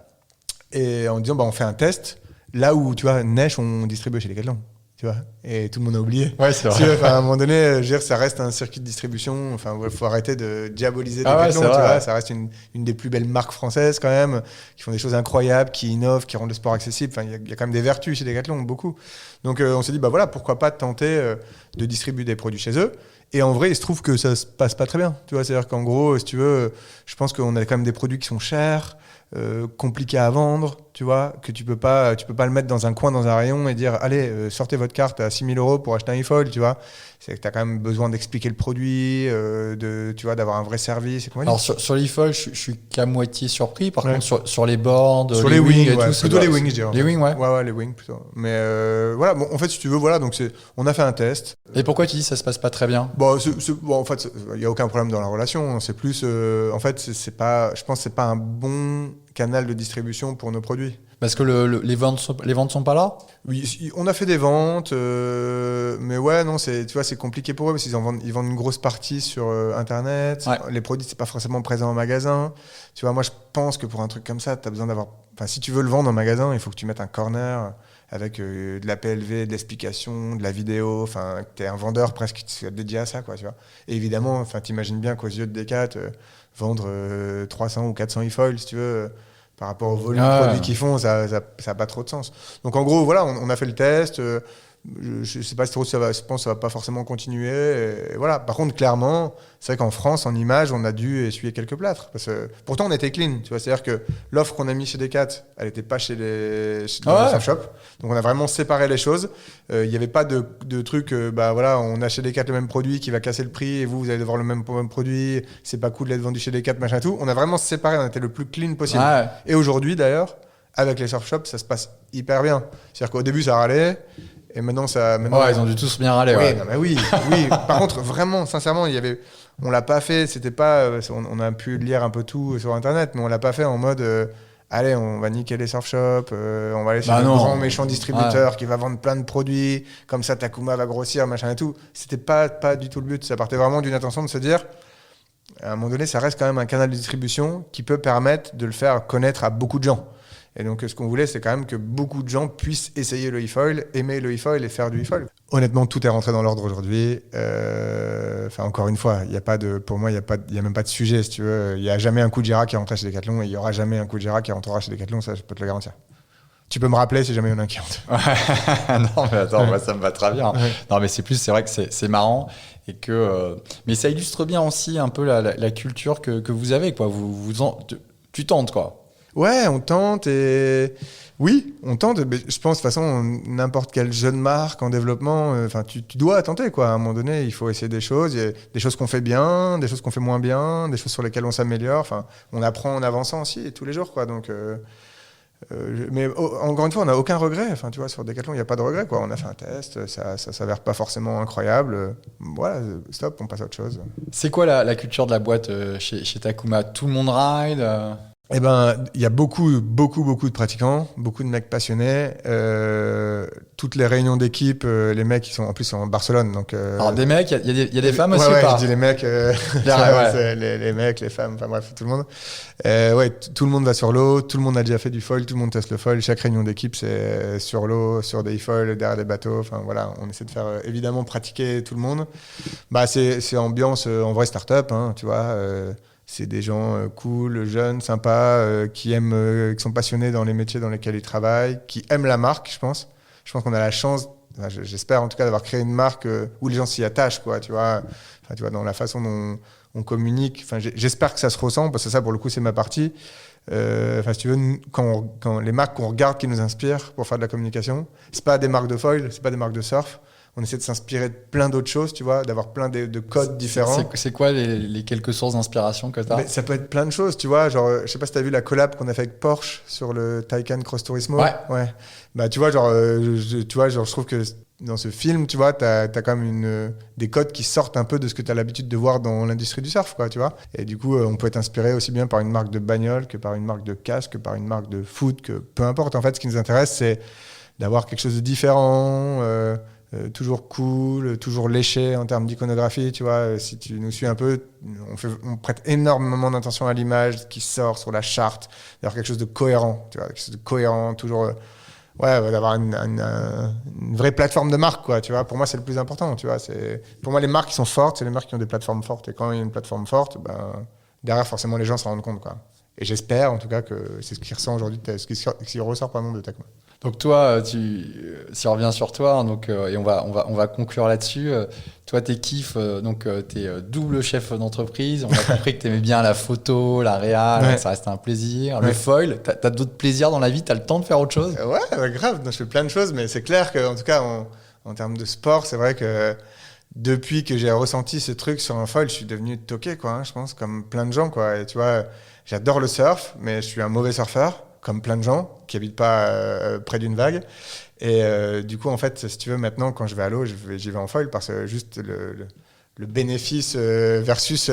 et en disant, on fait un test, là où, tu vois, Neige, on distribue chez Decathlon, tu vois, et tout le monde a oublié. Ouais, c'est vrai. Tu vois, à un moment donné, je veux dire, ça reste un circuit de distribution, enfin, il faut arrêter de diaboliser Decathlon, tu vois, ça reste une des plus belles marques françaises, quand même, qui font des choses incroyables, qui innovent, qui rendent le sport accessible, enfin, il y a quand même des vertus chez Decathlon, beaucoup. Donc, on s'est dit, voilà, pourquoi pas tenter de distribuer des produits chez eux. Et en vrai, il se trouve que ça se passe pas très bien, tu vois, c'est-à-dire qu'en gros, si tu veux, je pense qu'on a quand même des produits qui sont chers, compliqué à vendre, tu vois, que tu peux pas le mettre dans un coin, dans un rayon et dire allez, sortez votre carte à 6 000 € pour acheter un e-foil, tu vois. C'est que tu as quand même besoin d'expliquer le produit, tu vois, d'avoir un vrai service. Et alors sur l'e-foil, je suis qu'à moitié surpris. Par contre, sur les boards, sur les wings, et tout, plutôt les wings, je dirais. Les wings, ouais. Ouais, les wings plutôt. Mais voilà, bon, en fait, si tu veux, voilà, donc on a fait un test. Et pourquoi tu dis ça se passe pas très bien ? Bon, en fait, il y a aucun problème dans la relation. C'est plus, en fait, je pense que c'est pas un bon canal de distribution pour nos produits. Parce que les ventes sont pas là ? Oui, on a fait des ventes, mais ouais, non, tu vois, c'est compliqué pour eux parce qu'ils vendent une grosse partie sur Internet. Ouais. Les produits, c'est pas forcément présent en magasin. Tu vois, moi, je pense que pour un truc comme ça, tu as besoin d'avoir. Enfin, si tu veux le vendre en magasin, il faut que tu mettes un corner avec de la PLV, de l'explication, de la vidéo. Enfin, tu es un vendeur presque dédié à ça, quoi, tu vois. Et évidemment, enfin, t'imagines bien qu'aux yeux de Decat, vendre 300 ou 400 e-foils, si tu veux. Par rapport au volume de produits qu'ils font, ça n'a pas trop de sens. Donc en gros, voilà, on a fait le test. Je ne sais pas si trop je pense que ça ne va pas forcément continuer. Et voilà. Par contre, clairement, c'est vrai qu'en France, en image, on a dû essuyer quelques plâtres. Parce que, pourtant, on était clean. Tu vois, c'est-à-dire que l'offre qu'on a mis chez Decat, elle n'était pas chez les soft shop. Donc on a vraiment séparé les choses. Il n'y avait pas de truc, voilà, on a chez Decat le même produit qui va casser le prix et vous allez devoir le même produit. C'est pas cool d'être vendu chez Decat, machin et tout. On a vraiment séparé, on était le plus clean possible. Ouais. Et aujourd'hui, d'ailleurs, avec les soft shops, ça se passe hyper bien. C'est-à-dire qu'au début, ça râlait. Et maintenant, ils ont dû tous bien râler. Oui, ouais. non, mais oui. Par contre, vraiment, sincèrement, on l'a pas fait. C'était pas. On a pu lire un peu tout sur Internet, mais on l'a pas fait en mode. Allez, on va niquer les surf shops. On va aller sur le grand méchant distributeur qui va vendre plein de produits. Comme ça, Takuma va grossir, machin et tout. C'était pas du tout le but. Ça partait vraiment d'une intention de se dire. À un moment donné, ça reste quand même un canal de distribution qui peut permettre de le faire connaître à beaucoup de gens. Et donc, ce qu'on voulait, c'est quand même que beaucoup de gens puissent essayer le e-foil, aimer le e-foil et faire du e-foil. Honnêtement, tout est rentré dans l'ordre aujourd'hui. Encore une fois, pour moi, il n'y a même pas de sujet, si tu veux. Il n'y a jamais un Kujira qui est rentré chez Decathlon et il n'y aura jamais un Kujira qui rentrera chez Decathlon, ça, je peux te le garantir. Tu peux me rappeler si jamais il y en a un qui rentre. Non, mais attends, moi, ça me va très bien. Ouais. Non, mais c'est vrai que c'est marrant. Et mais ça illustre bien aussi un peu la culture que vous avez, quoi. Tu tentes, quoi. Ouais, on tente et oui, on tente. Mais je pense de toute façon n'importe quelle jeune marque en développement, tu dois tenter, quoi. À un moment donné, il faut essayer des choses. Il y a des choses qu'on fait bien, des choses qu'on fait moins bien, des choses sur lesquelles on s'améliore. Enfin, on apprend en avançant aussi tous les jours, quoi. Donc, mais encore une fois, on n'a aucun regret. Enfin, tu vois, sur Decathlon, il n'y a pas de regret, quoi. On a fait un test, ça s'avère pas forcément incroyable. Voilà, stop, on passe à autre chose. C'est quoi la culture de la boîte chez Takuma ? Tout le monde ride Eh ben, il y a beaucoup de pratiquants, beaucoup de mecs passionnés. Toutes les réunions d'équipe, les mecs qui sont en plus en Barcelone, donc. Alors des mecs, il y a des femmes aussi ouais, ou pas? Je dis les mecs, les mecs, les femmes, enfin bref, tout le monde. Tout le monde va sur l'eau, tout le monde a déjà fait du foil, tout le monde teste le foil. Chaque réunion d'équipe, c'est sur l'eau, sur des foils, derrière des bateaux. Enfin voilà, on essaie de faire évidemment pratiquer tout le monde. Bah c'est ambiance en vraie start-up, hein, tu vois. C'est des gens cool, jeunes, sympas, qui aiment, qui sont passionnés dans les métiers dans lesquels ils travaillent, qui aiment la marque, je pense. Je pense qu'on a la chance, j'espère en tout cas, d'avoir créé une marque où les gens s'y attachent, quoi, tu vois. Enfin, tu vois, dans la façon dont on communique. Enfin, j'espère que ça se ressent, parce que ça, pour le coup, c'est ma partie. Enfin, si tu veux, quand les marques qu'on regarde qui nous inspirent pour faire de la communication, c'est pas des marques de foil, c'est pas des marques de surf. On essaie de s'inspirer de plein d'autres choses, tu vois, d'avoir plein de codes différents. C'est quoi les quelques sources d'inspiration que tu as? Ça peut être plein de choses, tu vois. Genre, je sais pas si tu as vu la collab qu'on a fait avec Porsche sur le Taycan Cross Turismo. Ouais. Bah, tu vois, je trouve que dans ce film, tu vois, tu as quand même des codes qui sortent un peu de ce que tu as l'habitude de voir dans l'industrie du surf, quoi, tu vois. Et du coup, on peut être inspiré aussi bien par une marque de bagnole que par une marque de casque, que par une marque de foot, que peu importe. En fait, ce qui nous intéresse, c'est d'avoir quelque chose de différent, toujours cool, toujours léché en termes d'iconographie, tu vois. Si tu nous suis un peu, on prête énormément d'attention à l'image qui sort sur la charte, d'avoir quelque chose de cohérent, tu vois, quelque chose de cohérent, toujours, d'avoir une vraie plateforme de marque, quoi, tu vois. Pour moi, c'est le plus important, tu vois. Pour moi, les marques qui sont fortes, c'est les marques qui ont des plateformes fortes. Et quand il y a une plateforme forte, ben, derrière, forcément, les gens s'en rendent compte, quoi. Et j'espère, en tout cas, que c'est ce qui ressort aujourd'hui, ce qui ressort, pardon, de Tecmo. Donc toi, si on revient sur toi, donc, et on va conclure là-dessus. Toi, tes kiffs, donc t'es double chef d'entreprise. On a compris que t'aimais bien la photo, la réal, ouais. Ça reste un plaisir. Ouais. Le foil, t'as d'autres plaisirs dans la vie? T'as le temps de faire autre chose? Ouais, grave. Je fais plein de choses, mais c'est clair qu'en tout cas, en termes de sport, c'est vrai que depuis que j'ai ressenti ce truc sur un foil, je suis devenu toqué, quoi, hein, je pense, comme plein de gens, quoi. Et tu vois, j'adore le surf, mais je suis un mauvais surfeur, comme plein de gens qui habitent pas près d'une vague. Et du coup, en fait, si tu veux, maintenant, quand je vais à l'eau, j'y vais en foil parce que juste le bénéfice versus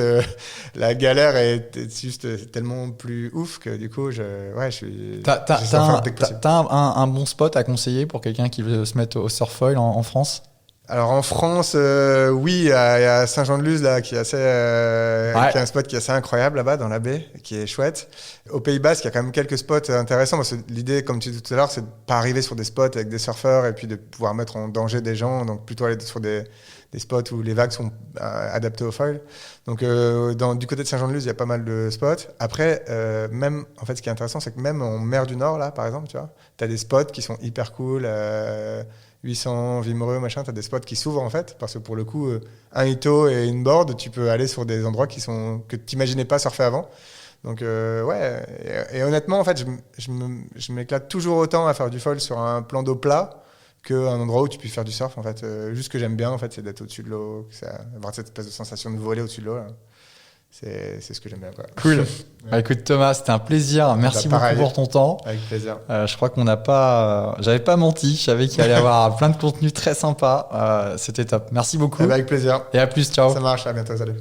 la galère est juste tellement plus ouf que du coup, je suis. T'as un bon spot à conseiller pour quelqu'un qui veut se mettre au surf foil en France? Alors en France, oui, il y a Saint-Jean-de-Luz là, qui est un spot qui est assez incroyable là-bas dans la baie, qui est chouette. Au Pays Basque, il y a quand même quelques spots intéressants parce que l'idée, comme tu disais tout à l'heure, c'est de pas arriver sur des spots avec des surfeurs et puis de pouvoir mettre en danger des gens, donc plutôt aller sur des spots où les vagues sont adaptées au foil. Donc du côté de Saint-Jean-de-Luz, il y a pas mal de spots. Après, même en fait, ce qui est intéressant, c'est que même en mer du Nord là, par exemple, tu vois, t'as des spots qui sont hyper cool. 800, Vimereux, machin, t'as des spots qui s'ouvrent en fait, parce que pour le coup, un Ito et une board, tu peux aller sur des endroits que t'imaginais pas surfer avant. Donc et honnêtement, en fait, je m'éclate toujours autant à faire du foil sur un plan d'eau plat qu'un endroit où tu peux faire du surf. En fait, juste ce que j'aime bien, en fait, c'est d'être au-dessus de l'eau, avoir cette espèce de sensation de voler au-dessus de l'eau. Là. C'est ce que j'aime bien, quoi. Cool. Bah, écoute Thomas, c'était un plaisir. Merci beaucoup pour ton temps. Avec plaisir. Je crois qu'on n'a pas, j'avais pas menti. Je savais qu'il allait y avoir plein de contenu très sympa. C'était top. Merci beaucoup. Avec plaisir. Et à plus. Ciao. Ça marche. À bientôt. Salut.